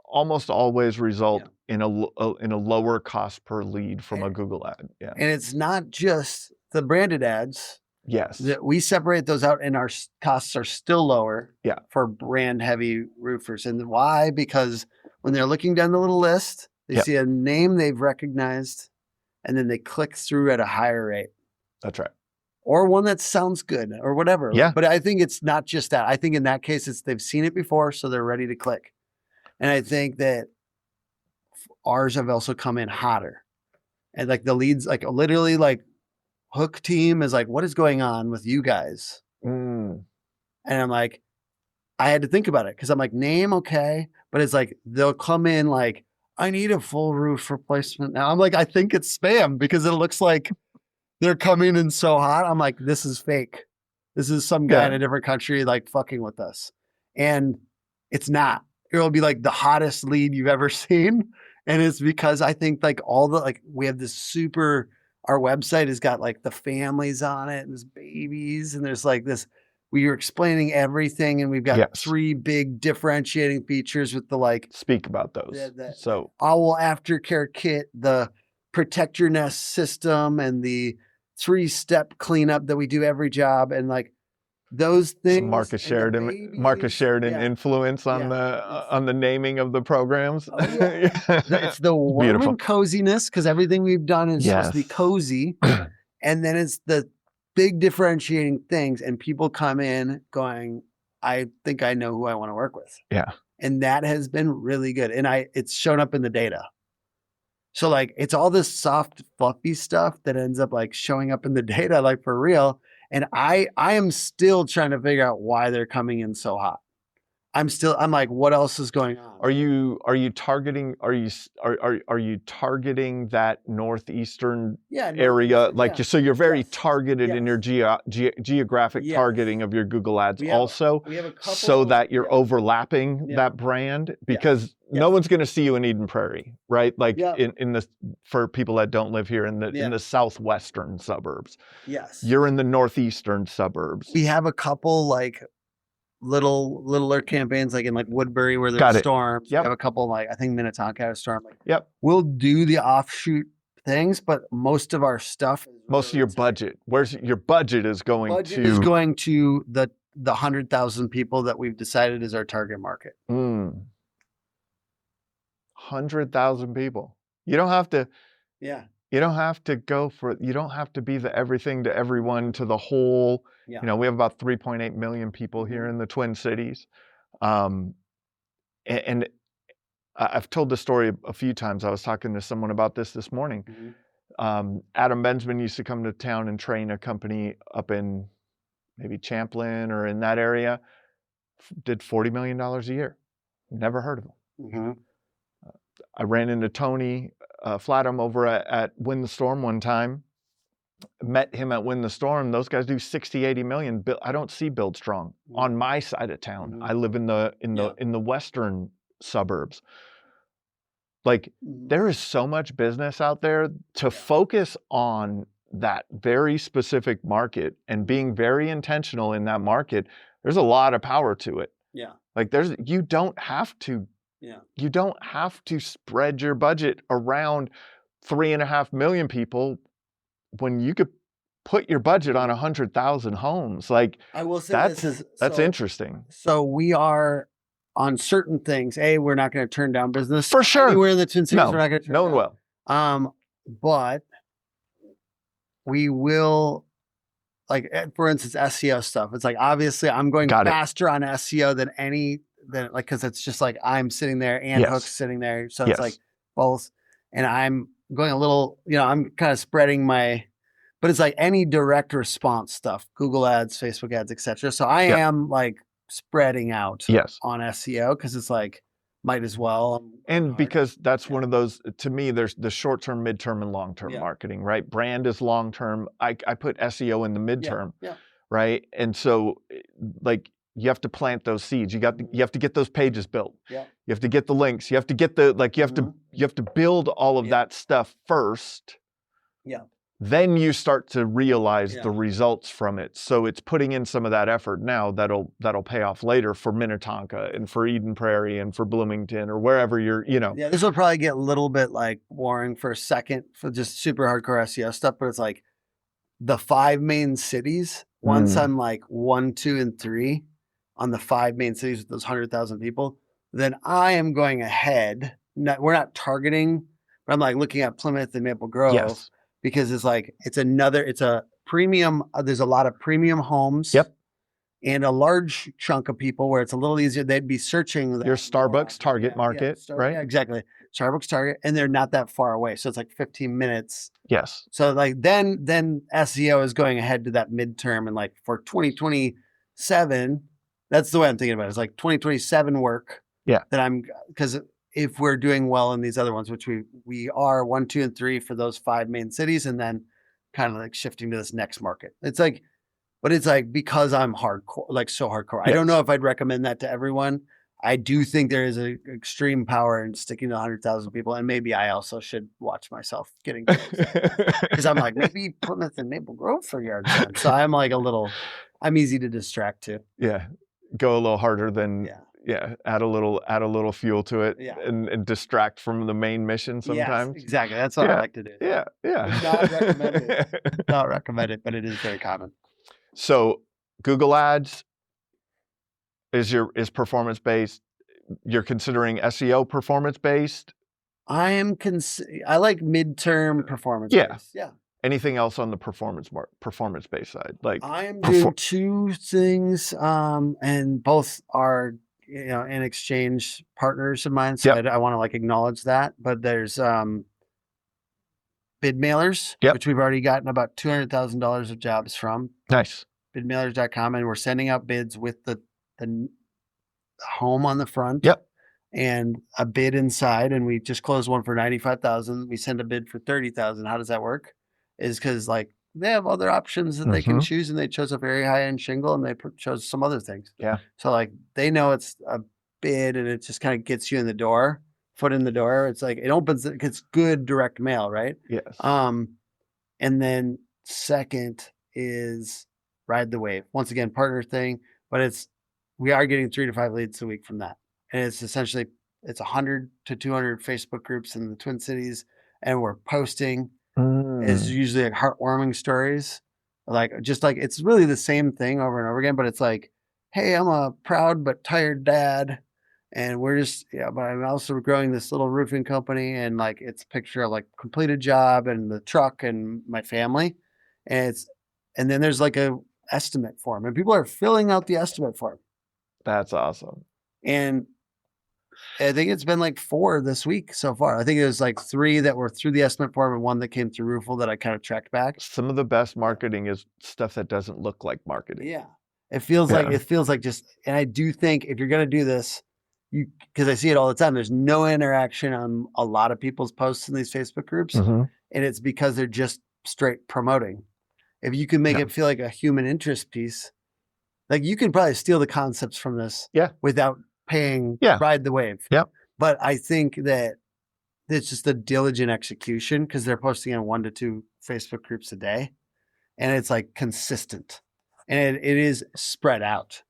almost always result in a lower cost per lead from a Google ad. Yeah. And it's not just the branded ads. Yes. That we separate those out and our costs are still lower for brand heavy roofers. And why? Because when they're looking down the little list, they see a name they've recognized and then they click through at a higher rate. That's right. Or one that sounds good or whatever. Yeah. But I think it's not just that. I think in that case, they've seen it before, so they're ready to click. And I think that ours have also come in hotter. And the leads, literally Hook team is what is going on with you guys? And I'm like, I had to think about it because I'm like, name, okay. But it's they'll come in I need a full roof replacement now. I'm like, I think it's spam because it looks like they're coming in so hot. I'm like, this is fake. This is some guy in a different country fucking with us. And it's not. It'll be the hottest lead you've ever seen. And it's because I think all the we have this our website has got the families on it and there's babies and there's we were explaining everything, and we've got Yes. 3 big differentiating features with the like Speak about those. the owl aftercare kit, the protect your nest system, and the 3-step cleanup that we do every job, and like those things. Some Marcus Sheridan influence on the naming of the programs. Oh, yeah. It's the warm and coziness, because everything we've done is supposed to be cozy. And then it's the big differentiating things, and people come in going, I think I know who I want to work with. Yeah. And that has been really good. And it's shown up in the data. So like, it's all this soft, fluffy stuff that ends up like showing up in the data, like for real. And I am still trying to figure out why they're coming in so hot. I'm like, what else is going on? Are you targeting that northeastern area? Like, so you're very targeted in your geographic targeting of your Google ads we have a couple so that you're overlapping that brand, because no one's going to see you in Eden Prairie, right? Like in the, for people that don't live here in the southwestern suburbs. Yes. You're in the northeastern suburbs. We have a couple like littler campaigns, like in like Woodbury, where there's storms. We have a couple, like I think Minnetonka had a storm. Like, we'll do the offshoot things, but most of our stuff, most of your budget, where's your budget is going is going to the 100,000 people that we've decided is our target market. 100,000 people. You don't have to. You don't have to go for. You don't have to be the everything to everyone to the whole. You know, we have about 3.8 million people here in the Twin Cities. And I've told this story a few times. I was talking to someone about this morning. Adam Bensman used to come to town and train a company up in maybe Champlin or in that area. Did $40 million a year. Never heard of him. I ran into Tony Flatham over at Win the Storm one time. Met him at Win the Storm. Those guys do 60, 80 million. I don't see Build Strong on my side of town. I live in the western suburbs. Like, there is so much business out there to focus on that very specific market and being very intentional in that market. There's a lot of power to it. Like, you don't have to spread your budget around 3.5 million people when you could put your budget on 100,000 homes. Like, I will say that's interesting. So we are on certain things. We're not going to turn down business for sure. Anywhere in the Twin Cities, we're not going to turn down. No one will. But we will, like, for instance, SEO stuff. It's like, obviously I'm going faster on SEO than because it's just like I'm sitting there and Hook's sitting there. So it's like both. And I'm going a little, I'm kind of spreading but it's like any direct response stuff, Google ads, Facebook ads, etc. So I am like spreading out on SEO, because it's like, might as well. And because that's one of those, to me, there's the short-term, midterm, and long-term marketing, right? Brand is long-term. I put SEO in the midterm, right? And so, like, you have to plant those seeds. You have to get those pages built. You have to get the links. You have to get you have to build all of that stuff first. Then you start to realize the results from it. So it's putting in some of that effort now that'll pay off later for Minnetonka and for Eden Prairie and for Bloomington or wherever you're, Yeah, this will probably get a little bit like boring for a second for just super hardcore SEO stuff, but it's like the 5 main cities. Once I'm like 1, 2, and 3 on the 5 main cities with those 100,000 people, then I am going ahead. We're not targeting, but I'm like looking at Plymouth and Maple Grove because it's like, it's a premium. There's a lot of premium homes. And a large chunk of people where it's a little easier. They'd be searching your Starbucks target market, right? Yeah, exactly. Starbucks target, and they're not that far away. So it's like 15 minutes. Yes. So like then SEO is going ahead to that midterm, and like for 2027, that's the way I'm thinking about it. It's like 2027 work. Because if we're doing well in these other ones, which we are 1, 2, and 3 for those 5 main cities, and then kind of like shifting to this next market. It's like, but it's like, because I'm hardcore, like so hardcore. I don't know if I'd recommend that to everyone. I do think there is an extreme power in sticking to 100,000 people, and maybe I also should watch myself getting because I'm like, maybe Plymouth and Maple Grove for yard signs. So I'm like a little. I'm easy to distract too. Yeah. Go a little harder than, Yeah. add a little fuel to it Yeah. and distract from the main mission Yes, sometimes. exactly. That's what I Yeah. like to do. Yeah. Would not recommend it. Yeah. Not recommend it, but it is very common. So Google Ads is performance based. You're considering SEO performance based. I like midterm performance based. Yeah. Anything else on the performance based side? Like I am doing two things, and both are, in exchange partners of mine. So I want to like acknowledge that. But there's bid mailers, which we've already gotten about $200,000 of jobs from. Nice. Bidmailers.com, and we're sending out bids with the home on the front. And a bid inside, and we just closed one for 95,000. We send a bid for 30,000. How does that work? Is because like they have other options that they can choose, and they chose a very high end shingle, and they chose some other things. So like they know it's a bid, and it just kind of gets you in the door, foot in the door. It's like it opens, it's good direct mail, right? Yes. And then second is Ride the Wave. Once again, partner thing, but we are getting 3 to 5 leads a week from that. And it's essentially, it's 100 to 200 Facebook groups in the Twin Cities, and we're posting. It's usually like heartwarming stories, just like it's really the same thing over and over again. But it's like, hey, I'm a proud but tired dad, and we're just but I'm also growing this little roofing company, and like it's a picture of like completed job and the truck and my family, and then there's like a estimate form, and people are filling out the estimate form. That's awesome. And I think it's been like 4 this week so far. I think it was like 3 that were through the estimate form and 1 that came through Roofle that I kind of tracked back. Some of the best marketing is stuff that doesn't look like marketing. Yeah. It feels like just, and I do think if you're going to do this, because I see it all the time, there's no interaction on a lot of people's posts in these Facebook groups. And it's because they're just straight promoting. If you can make it feel like a human interest piece, like you can probably steal the concepts from this without paying Ride the Wave. But I think that it's just a diligent execution because they're posting in 1 to 2 Facebook groups a day, and it's like consistent, and it is spread out.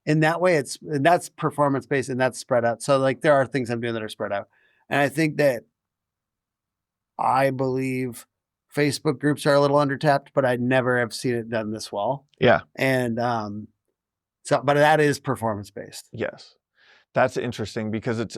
In that way, that's performance based and that's spread out. So like there are things I'm doing that are spread out, and I think that I believe Facebook groups are a little undertapped, but I never have seen it done this well. And but that is performance based. Yes. That's interesting because it's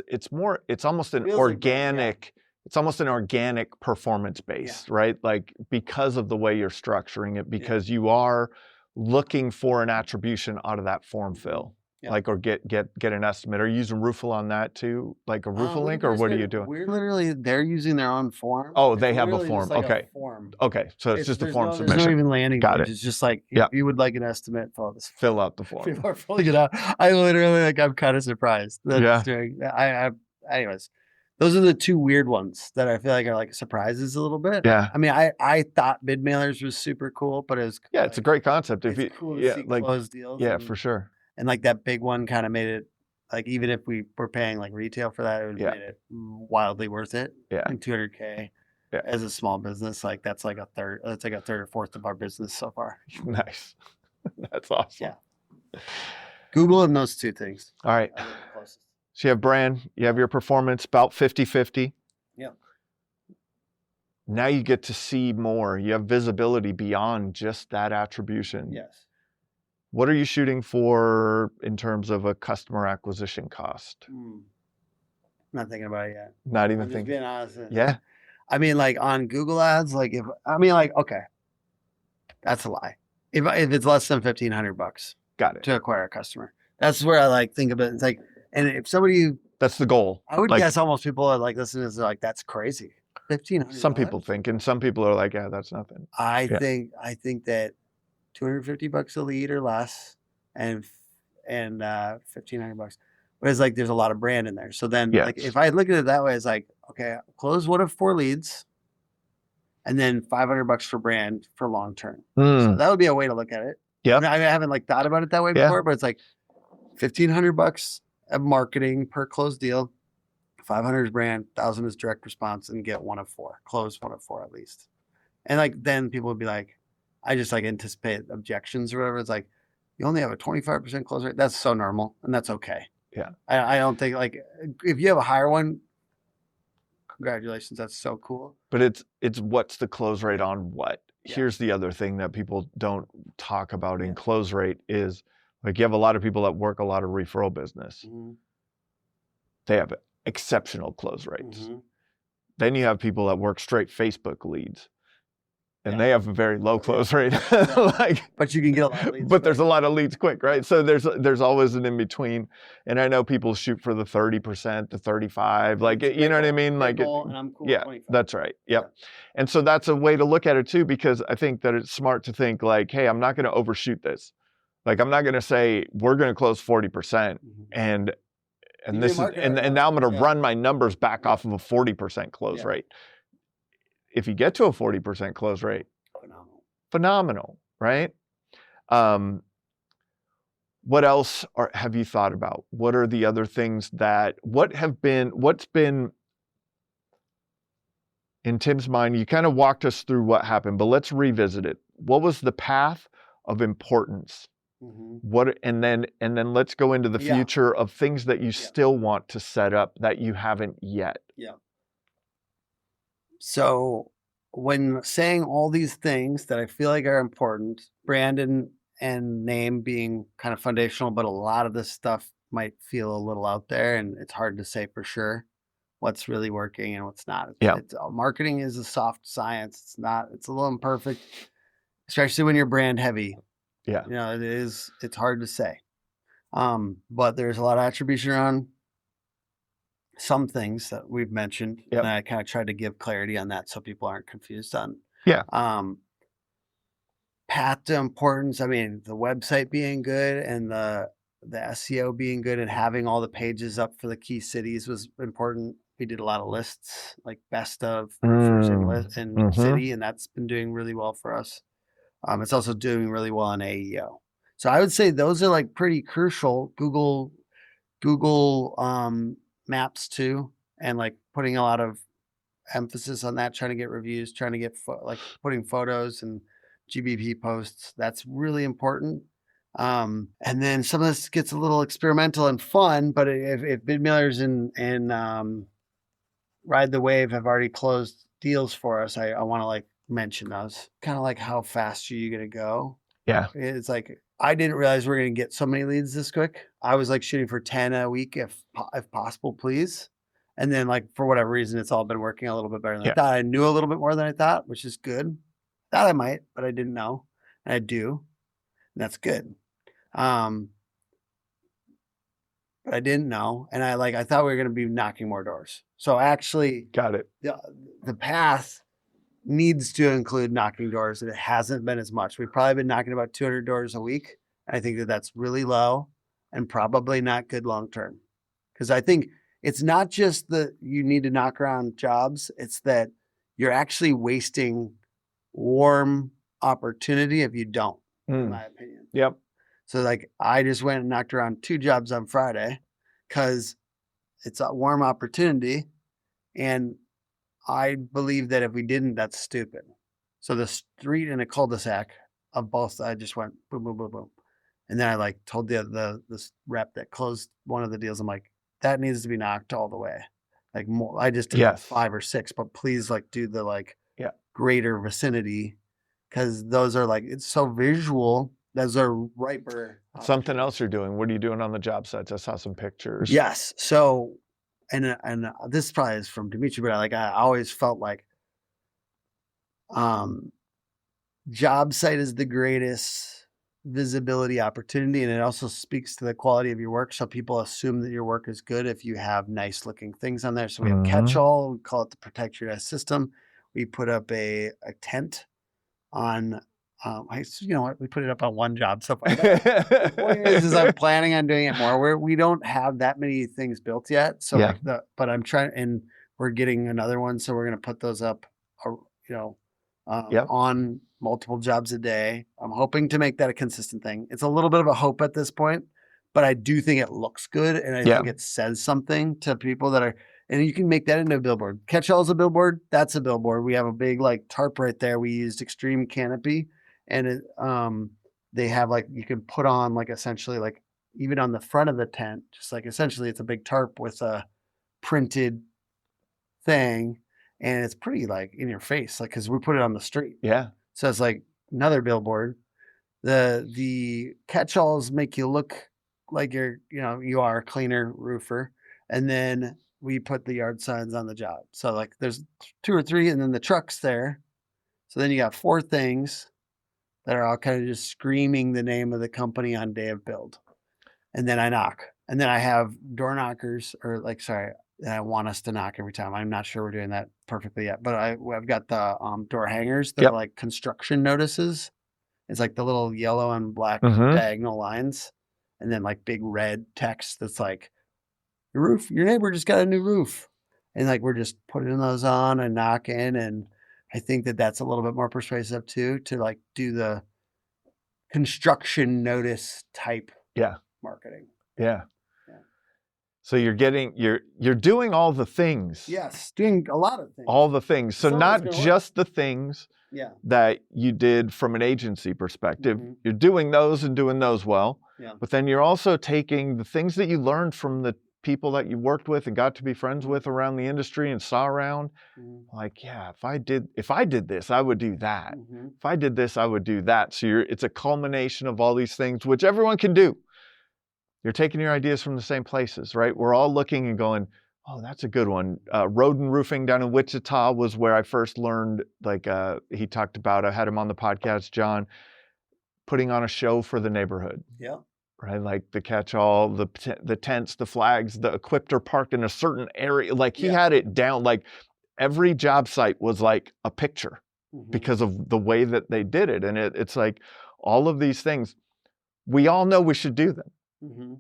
almost an organic, it's almost an organic performance base, right? Like because of the way you're structuring it, because you are looking for an attribution out of that form fill. Like, or get an estimate. Are you using Roofle on that too? Like a Roofle link, or what are you doing? They're using their own form. Oh, they have a form. Like okay. A form. Okay. So it's just a form submission. There's no even landing Got page. it. It's just like, if you would like an estimate, fill out the form. People are filling it out. I literally, I'm kind of surprised. Anyways, those are the 2 weird ones that I feel like are like surprises a little bit. I mean, I thought bid mailers was super cool, but it was it's a great concept. If you cool to see closed deals. For sure. And like that big one kind of made it like, even if we were paying like retail for that, it would have made it wildly worth it. And $200K as a small business, like that's like a third or fourth of our business so far. Nice. That's awesome. Google and those 2 things. All right. So you have brand, you have your performance, about 50-50. Now you get to see more. You have visibility beyond just that attribution. What are you shooting for in terms of a customer acquisition cost? Not thinking about it yet. Not even I'm thinking. Just being honest. Yeah. I mean, like on Google Ads, okay, that's a lie. If it's less than $1,500, got it, to acquire a customer, that's where I like think of it. It's like, and if somebody, that's the goal. I would guess almost people are like listening to this, like that's crazy. $1,500. Some people think, and some people are like, yeah, that's nothing. I think that $250 a lead or less, and $1,500. But it's like there's a lot of brand in there. So then, like if I look at it that way, it's like, okay, close 1 of 4 leads, and then $500 for brand for long term. So that would be a way to look at it. I mean, I haven't like thought about it that way before, but it's like $1,500 of marketing per closed deal, 500 is brand, 1,000 is direct response, and get 1 of 4, close 1 of 4 at least. And like then people would be like, I just like anticipate objections or whatever. It's like, you only have a 25% close rate. That's so normal, and that's okay. Yeah. I don't think, like, if you have a higher one, congratulations, that's so cool. But it's what's the close rate on what? Yeah. Here's the other thing that people don't talk about in Yeah. close rate is, like, you have a lot of people that work a lot of referral business. Mm-hmm. They have exceptional close rates. Mm-hmm. Then you have people that work straight Facebook leads, and Yeah. they have a very low close rate. Yeah. Like, But you can get a lot of leads. but there's a lot of leads quick, right? So there's always an in between. And I know people shoot for the 30%, the 35, like, It's a you know what I big mean? goal, Like, big goal, and I'm cool with yeah, 25. that's right. Yep. Yeah. And so that's a way to look at it too, because I think that it's smart to think like, hey, I'm not going to overshoot this. Like, I'm not going to say we're going to close 40% Mm-hmm. and You this is, market and right now I'm going to Yeah. run my numbers back off of a 40% close Yeah. rate. If you get to a 40% close rate, phenomenal, right? What else have you thought about? What are the other things what's been in Tim's mind? You kind of walked us through what happened, but let's revisit it. What was the path of importance? Mm-hmm. And then let's go into the Yeah. future of things that you still want to set up that you haven't yet. Yeah. So when saying all these things that I feel like are important, brand and name being kind of foundational, but a lot of this stuff might feel a little out there, and it's hard to say for sure what's really working and what's not. Yeah. Marketing is a soft science. It's a little imperfect, especially when you're brand heavy. Yeah. You know, it's hard to say. But there's a lot of attribution around some things that we've mentioned. Yep. And I kind of tried to give clarity on that so people aren't confused on Yeah. path to importance. I mean, the website being good and the SEO being good and having all the pages up for the key cities was important. We did a lot of lists, like best of and city, and that's been doing really well for us. It's also doing really well on AEO. So I would say those are like pretty crucial. Google Maps too, and like putting a lot of emphasis on that, trying to get reviews, trying to get like putting photos and GBP posts. That's really important. And then some of this gets a little experimental and fun, but if bid mailers and Ride the Wave have already closed deals for us, I want to like mention those. Kind of like, how fast are you going to go? Yeah. It's like, I didn't realize we are going to get so many leads this quick. I was like shooting for 10 a week if possible, please. And then, like, for whatever reason, it's all been working a little bit better than I thought. I knew a little bit more than I thought, which is good. Thought I might, but I didn't know. And I do. And that's good. But I didn't know. And I thought we were going to be knocking more doors. So actually, got it. The path needs to include knocking doors. It hasn't been as much. We've probably been knocking about 200 doors a week. And I think that that's really low and probably not good long term. Because I think it's not just that you need to knock around jobs. It's that you're actually wasting warm opportunity if you don't, in my opinion. Yep. So like, I just went and knocked around 2 jobs on Friday because it's a warm opportunity. And I believe that if we didn't, that's stupid. So the street in a cul-de-sac of both, I just went boom, boom, boom, boom. And then I like told the rep that closed one of the deals, I'm like, that needs to be knocked all the way. Like, more, I just did 5 or 6, but please like do the like greater vicinity, because those are like, it's so visual. Those are riper. Something else you're doing. What are you doing on the job sites? I saw some pictures. Yes. So, and this probably is from Dimitri, but I always felt like job site is the greatest visibility opportunity, and it also speaks to the quality of your work. So people assume that your work is good if you have nice looking things on there. So we have catch-all. We call it the protect your desk system. We put up a tent on. You know what? We put it up on one job so far. The point is I'm planning on doing it more. We don't have that many things built yet. So but I'm trying, and we're getting another one. So we're going to put those up, on multiple jobs a day. I'm hoping to make that a consistent thing. It's a little bit of a hope at this point, but I do think it looks good. And I think it says something to people that are, and you can make that into a billboard. Catch-all is a billboard. That's a billboard. We have a big like tarp right there. We used extreme canopy, and it they have like, you can put on like essentially like even on the front of the tent, just like essentially it's a big tarp with a printed thing, and it's pretty like in your face, like, cause we put it on the street. Yeah. So it's like another billboard. The catch-alls make you look like you are a cleaner roofer. And then we put the yard signs on the job. So like there's 2 or 3, and then the truck's there. So then you got 4 things that are all kind of just screaming the name of the company on day of build. And then I knock. And then I have door knockers, or like, sorry, I want us to knock every time. I'm not sure we're doing that perfectly yet, but I've got the door hangers that Yep. are like construction notices. It's like the little yellow and black Mhm. diagonal lines, and then like big red text that's like, your neighbor just got a new roof. And like we're just putting those on and knocking. And I think that that's a little bit more persuasive too, to like do the construction notice type Yeah. marketing. Yeah. Yeah. So you're doing all the things. Yes, doing a lot of things. All the things. So Some of it's not gonna work. just the things Yeah. that you did from an agency perspective. Mhm. You're doing those and doing those well. Yeah. But then you're also taking the things that you learned from the people that you worked with and got to be friends with around the industry and saw around. Mhm. Like, yeah, if I did this, I would do that. Mhm. If I did this, I would do that. So it's a culmination of all these things, which everyone can do. You're taking your ideas from the same places, right? We're all looking and going, oh, that's a good one. Roden Roofing down in Wichita was where I first learned, like he talked about, I had him on the podcast, John, putting on a show for the neighborhood. Yeah. Right, like the catch-all, the tents, the flags, the equipped are parked in a certain area. Like he had it down. Like every job site was like a picture because of the way that they did it. And it's like all of these things, we all know we should do them. Mm-hmm.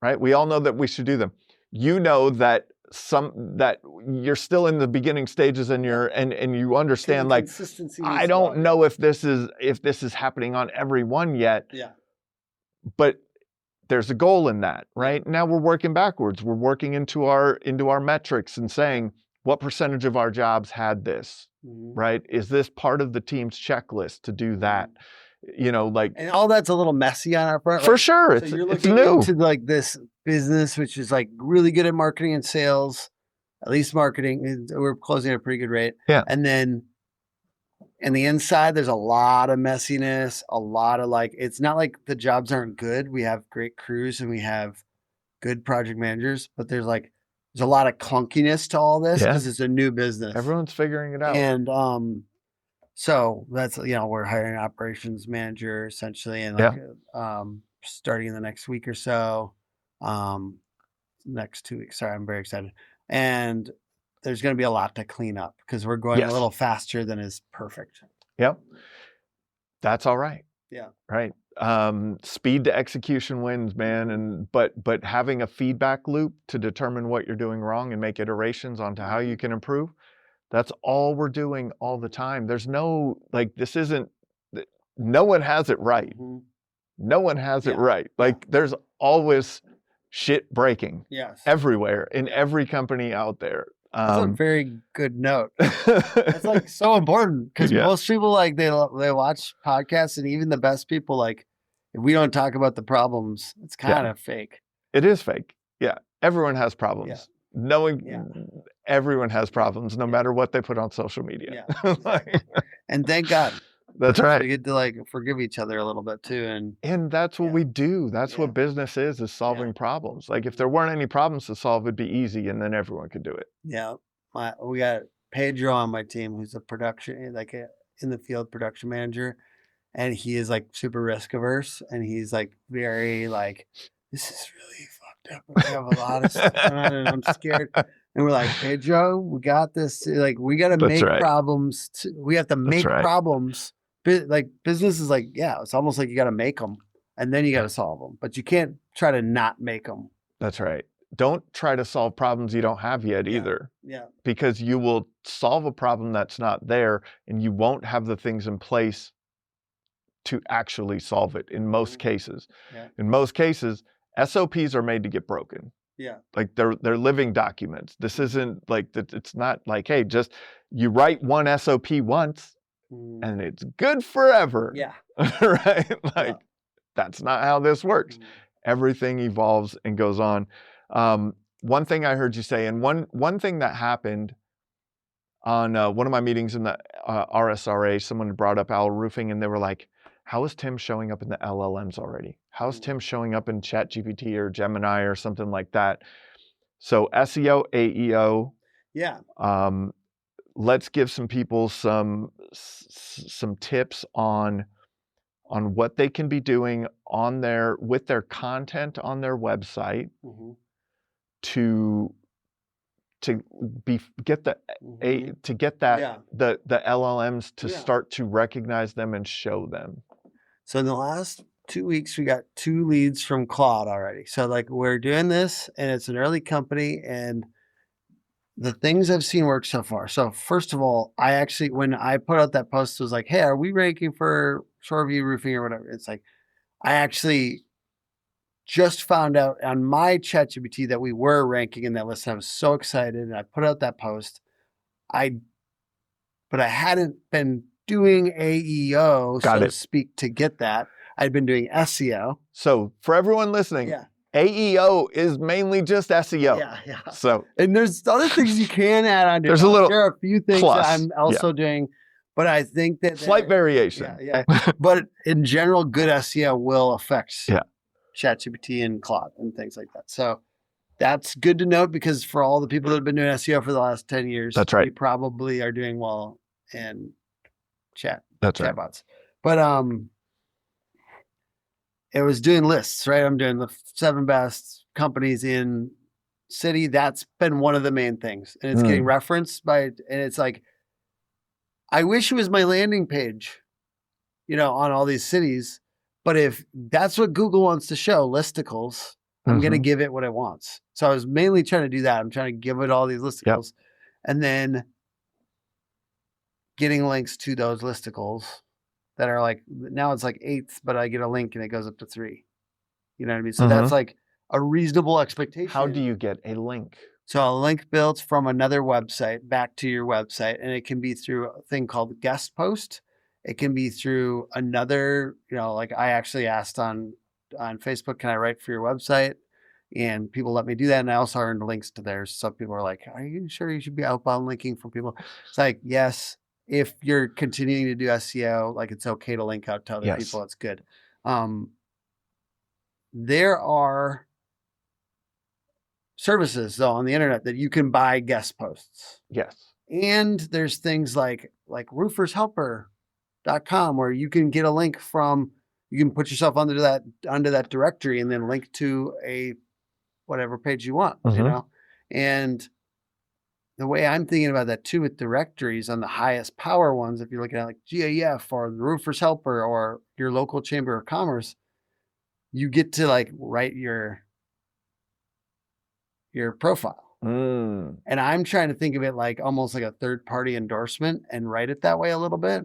Right? We all know that we should do them. You know that that you're still in the beginning stages and you understand, like, I don't know if this is happening on every one yet. Yeah. But there's a goal in that, right? Now we're working backwards. We're working into our metrics and saying, what percentage of our jobs had this, right? Is this part of the team's checklist to do that? You know, like, and all that's a little messy on our front. For sure. So you're it's looking new. into like this business, which is like really good at marketing and sales, at least marketing. We're closing at a pretty good rate. Yeah. And then in the inside, there's a lot of messiness, a lot of like, it's not like the jobs aren't good. We have great crews and we have good project managers, but there's a lot of clunkiness to all this because it's a new business. Everyone's figuring it out. And so that's, we're hiring an operations manager essentially, and like starting in the next week or so, next 2 weeks. Sorry, I'm very excited. And there's going to be a lot to clean up because we're going a little faster than is perfect. Yep. That's all right. Yeah. Right. Speed to execution wins, man. But having a feedback loop to determine what you're doing wrong and make iterations onto how you can improve. That's all we're doing all the time. There's no, like, no one has it right. Mm-hmm. No one has it right. Like there's always shit breaking everywhere in every company out there. That's a very good note. That's like so important because most people like they watch podcasts, and even the best people, like, if we don't talk about the problems, it's kind of fake. It is fake. Yeah. Everyone has problems. Everyone has problems no matter what they put on social media. And thank God. That's right. We get to like forgive each other a little bit too. And that's what we do. That's what business is solving problems. Like if there weren't any problems to solve, it'd be easy and then everyone could do it. Yeah. We got Pedro on my team who's a production, like in the field production manager. And he is like super risk averse. And he's like very like, this is really fucked up. We have a lot of stuff going on and I'm scared. And we're like, Pedro, we got this. Like, we got to make problems. We have to make problems. Like business is like, it's almost like you got to make them and then you got to solve them, but you can't try to not make them. That's right. Don't try to solve problems you don't have yet either. Yeah. Because you will solve a problem that's not there and you won't have the things in place to actually solve it in most cases. Yeah. In most cases, SOPs are made to get broken. Yeah. Like they're living documents. This isn't like that. It's not like, hey, just you write one SOP once and it's good forever. Yeah. right? Like, Yeah. that's not how this works. Everything evolves and goes on. One thing I heard you say, and one thing that happened on one of my meetings in the RSRA, someone brought up Owl Roofing, and they were like, how is Tim showing up in the LLMs already? How is Tim showing up in ChatGPT or Gemini or something like that? So SEO, AEO. Yeah. Let's give some people some tips on what they can be doing with their content on their website to get the LLMs to start to recognize them and show them. So in the last 2 weeks, we got 2 leads from Claude already. So like we're doing this, and it's an early company, and the things I've seen work so far. So first of all, when I put out that post, it was like, hey, are we ranking for Shoreview Roofing or whatever? It's like, I actually just found out on my ChatGPT that we were ranking in that list. And I was so excited, and I put out that post. But I hadn't been doing AEO, so to speak, to get that. I'd been doing SEO. So for everyone listening, AEO is mainly just SEO. Yeah. So, and there's other things you can add on to it. There are a few things that I'm also doing, but I think that slight variation. Yeah. But in general, good SEO will affect ChatGPT and Claude and things like that. So that's good to note, because for all the people that have been doing SEO for the last 10 years, that's right. We probably are doing well in That's chatbots. Right. But it was doing lists, right? I'm doing the 7 best companies in city. That's been one of the main things, and it's getting referenced by. And it's like, I wish it was my landing page, on all these cities. But if that's what Google wants to show, listicles, I'm going to give it what it wants. So I was mainly trying to do that. I'm trying to give it all these listicles, and then getting links to those listicles that are like, now it's like 8th, but I get a link and it goes up to 3. You know what I mean? So that's like a reasonable expectation. How do you get a link? So a link built from another website back to your website, and it can be through a thing called guest post. It can be through another, like I actually asked on Facebook, can I write for your website? And people let me do that. And I also earned links to theirs. So people are like, are you sure you should be outbound linking from people? It's like, yes, if you're continuing to do SEO, like it's okay to link out to other people. It's good. There are services though on the internet that you can buy guest posts. Yes. And there's things like roofershelper.com where you can get a link from, you can put yourself under that directory and then link to a whatever page you want, And the way I'm thinking about that too with directories on the highest power ones, if you're looking at like GAF or the Roofers Helper or your local Chamber of Commerce, you get to like write your profile. And I'm trying to think of it like almost like a third-party endorsement and write it that way a little bit.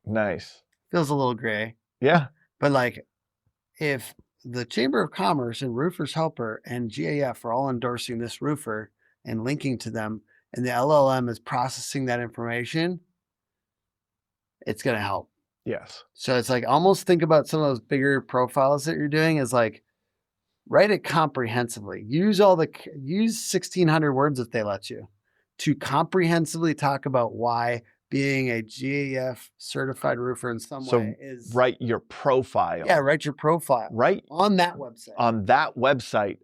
Nice. Feels a little gray. Yeah. But like if the Chamber of Commerce and Roofers Helper and GAF are all endorsing this roofer and linking to them, and the LLM is processing that information, it's going to help. Yes. So it's like, almost think about some of those bigger profiles that you're doing as like, write it comprehensively. Use 1,600 words if they let you to comprehensively talk about why being a GAF certified roofer in some way is. Write your profile. Yeah, write your profile. Right on that website. On that website.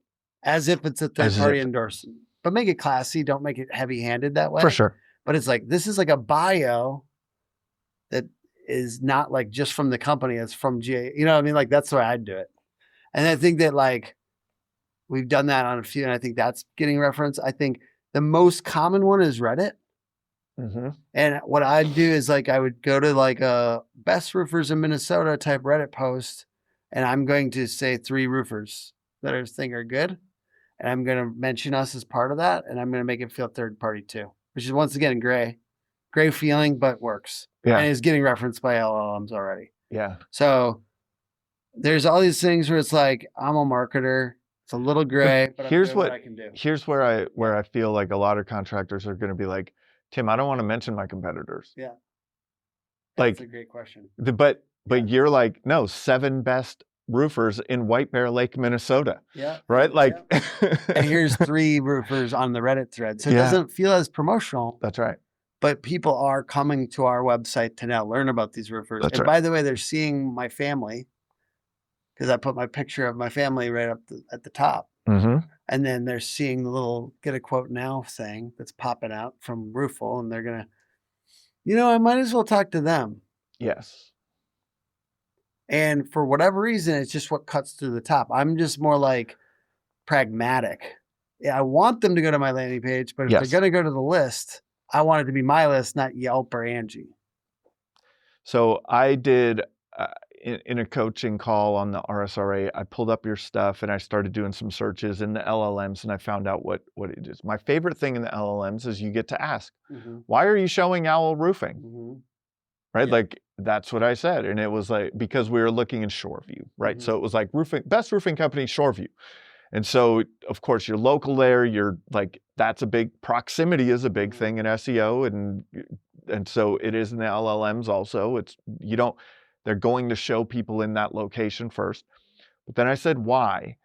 As if it's a third-party endorsement. But make it classy. Don't make it heavy-handed that way. For sure. But it's like, this is like a bio that is not like just from the company. It's from GA. You know what I mean? Like, that's the way I'd do it. And I think that like, we've done that on a few, and I think that's getting referenced. I think the most common one is Reddit. And what I'd do is like, I would go to like a best roofers in Minnesota type Reddit post, and I'm going to say 3 roofers that I think are good. And I'm going to mention us as part of that. And I'm going to make it feel third party too, which is once again, gray feeling, but works. Yeah. And is getting referenced by LLMs already. Yeah. So there's all these things where it's like, I'm a marketer. It's a little gray, but here's what I can do. Here's where I feel like a lot of contractors are going to be like, Tim, I don't want to mention my competitors. Yeah. That's a great question. But you're like, no, 7 best roofers in White Bear Lake, Minnesota. Yeah. Right? Like, and here's 3 roofers on the Reddit thread. So it doesn't feel as promotional. That's right. But people are coming to our website to now learn about these roofers. That's and right. by the way, they're seeing my family, because I put my picture of my family right up at the top. Mm-hmm. And then they're seeing the little get a quote now thing that's popping out from Roofle, and they're going to, I might as well talk to them. Yes. And for whatever reason, it's just what cuts through the top. I'm just more like pragmatic. Yeah, I want them to go to my landing page, but if they're going to go to the list, I want it to be my list, not Yelp or Angie. So I did in a coaching call on the RSRA, I pulled up your stuff and I started doing some searches in the LLMs, and I found out what it is. My favorite thing in the LLMs is you get to ask, why are you showing Owl Roofing? Right? Yeah. Like, that's what I said. And it was like, because we were looking in Shoreview, right? So it was like best roofing company, Shoreview. And so, of course, you're local there. You're like, that's a big, proximity is a big thing in SEO. And so it is in the LLMs also. They're going to show people in that location first. But then I said, why?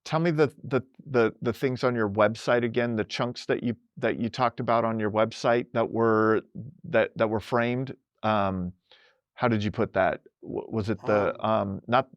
Tell me the things on your website again, the chunks that you talked about on your website that were framed. How did you put that? Was it not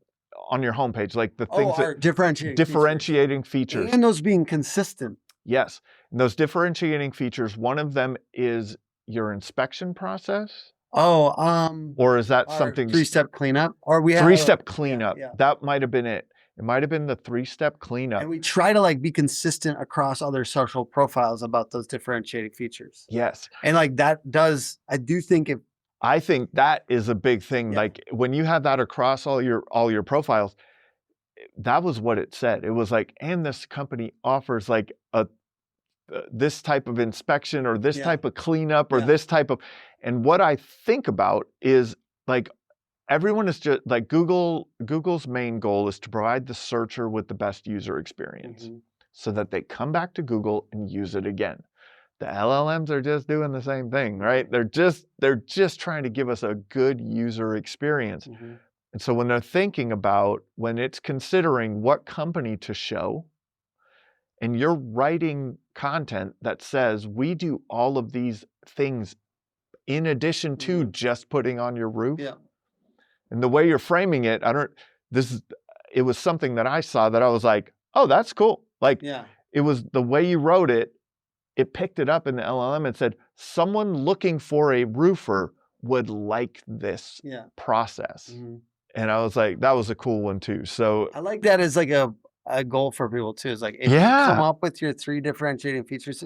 on your homepage, like the things that differentiating features. And those being consistent. Yes. And those differentiating features, one of them is your inspection process. Or is that something 3-step cleanup? Or we have 3-step cleanup. Yeah. That might have been it. It might have been the 3-step cleanup. And we try to be consistent across other social profiles about those differentiating features. Yes. And I think that is a big thing. Yeah. Like when you have that across all your profiles, that was what it said. It was like, and this company offers like this type of inspection or this type of cleanup or this type of, and what I think about is like, everyone is just like Google's main goal is to provide the searcher with the best user experience so that they come back to Google and use it again. The LLMs are just doing the same thing, right? They're just trying to give us a good user experience. And so when they're thinking about, when it's considering what company to show, and you're writing content that says, we do all of these things in addition to just putting on your roof. Yeah. And the way you're framing it, it was something that I saw that I was like, oh, that's cool. Like, it was the way you wrote it. It picked it up in the LLM and said, someone looking for a roofer would like this process. And I was like, that was a cool one too. So I like that as like a goal for people too. Is like, if you come up with your 3 differentiating features,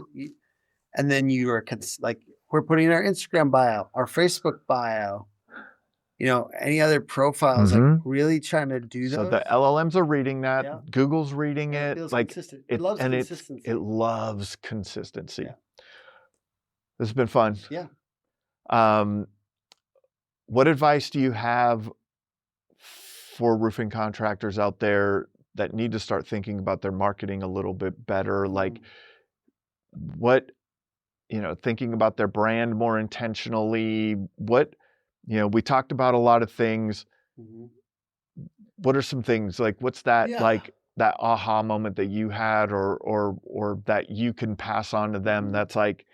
and then you are like, we're putting our Instagram bio, our Facebook bio, any other profiles, like really trying to do those. So the LLMs are reading that. Google's reading it. Like consistent. It loves consistency. It loves consistency. Yeah. This has been fun. Yeah. What advice do you have for roofing contractors out there that need to start thinking about their marketing a little bit better? Like thinking about their brand more intentionally? We talked about a lot of things. What are some things, like, what's that, like that aha moment that you had or that you can pass on to them that's like,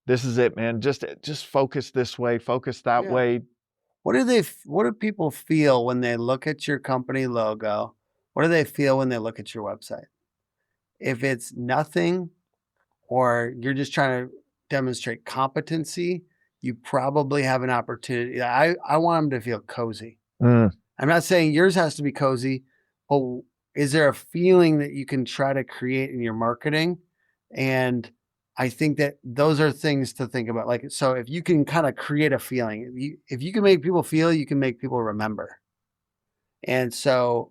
this is it, man. Just focus this way, focus that way. What do people feel when they look at your company logo? What do they feel when they look at your website? If it's nothing, or you're just trying to demonstrate competency, you probably have an opportunity. I want them to feel cozy. I'm not saying yours has to be cozy, but is there a feeling that you can try to create in your marketing? And I think that those are things to think about. Like, so if you can kind of create a feeling, if you can make people feel, you can make people remember. And so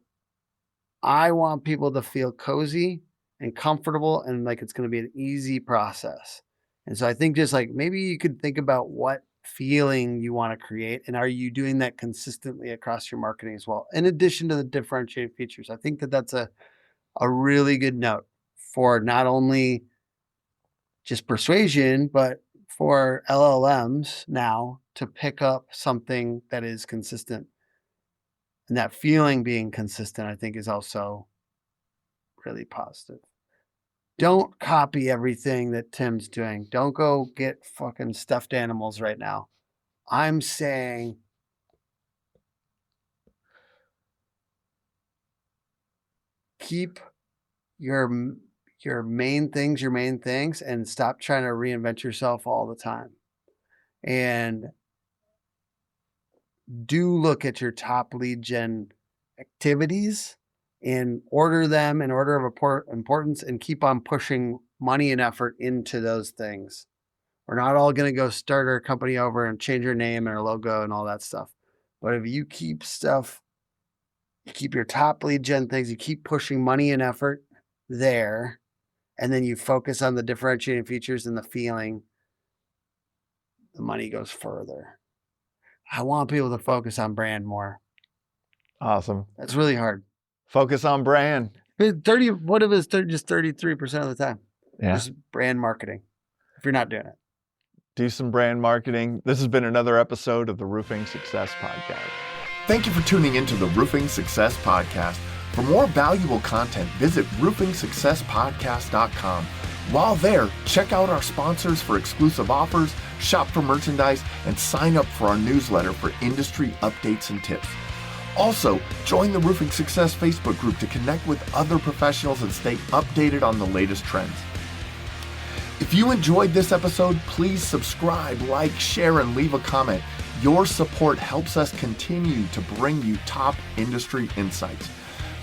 I want people to feel cozy and comfortable and like it's going to be an easy process. And so I think just like maybe you could think about what feeling you want to create, and are you doing that consistently across your marketing as well, in addition to the differentiated features. I think that that's a really good note for not only just persuasion, but for LLMs now to pick up something that is consistent. And that feeling being consistent, I think, is also really positive. Don't copy everything that Tim's doing. Don't go get fucking stuffed animals right now. I'm saying keep your main things, and stop trying to reinvent yourself all the time. And do look at your top lead gen activities and order them in order of importance, and keep on pushing money and effort into those things. We're not all going to go start our company over and change our name and our logo and all that stuff. But if you keep you keep your top lead gen things, you keep pushing money and effort there, and then you focus on the differentiating features and the feeling, the money goes further. I want people to focus on brand more. Awesome. That's really hard. Focus on brand. What if it's just 33% of the time? Yeah. Just brand marketing, if you're not doing it. Do some brand marketing. This has been another episode of the Roofing Success Podcast. Thank you for tuning into the Roofing Success Podcast. For more valuable content, visit roofingsuccesspodcast.com. While there, check out our sponsors for exclusive offers, shop for merchandise, and sign up for our newsletter for industry updates and tips. Also, join the Roofing Success Facebook group to connect with other professionals and stay updated on the latest trends. If you enjoyed this episode, please subscribe, like, share, and leave a comment. Your support helps us continue to bring you top industry insights.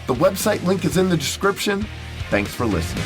The website link is in the description. Thanks for listening.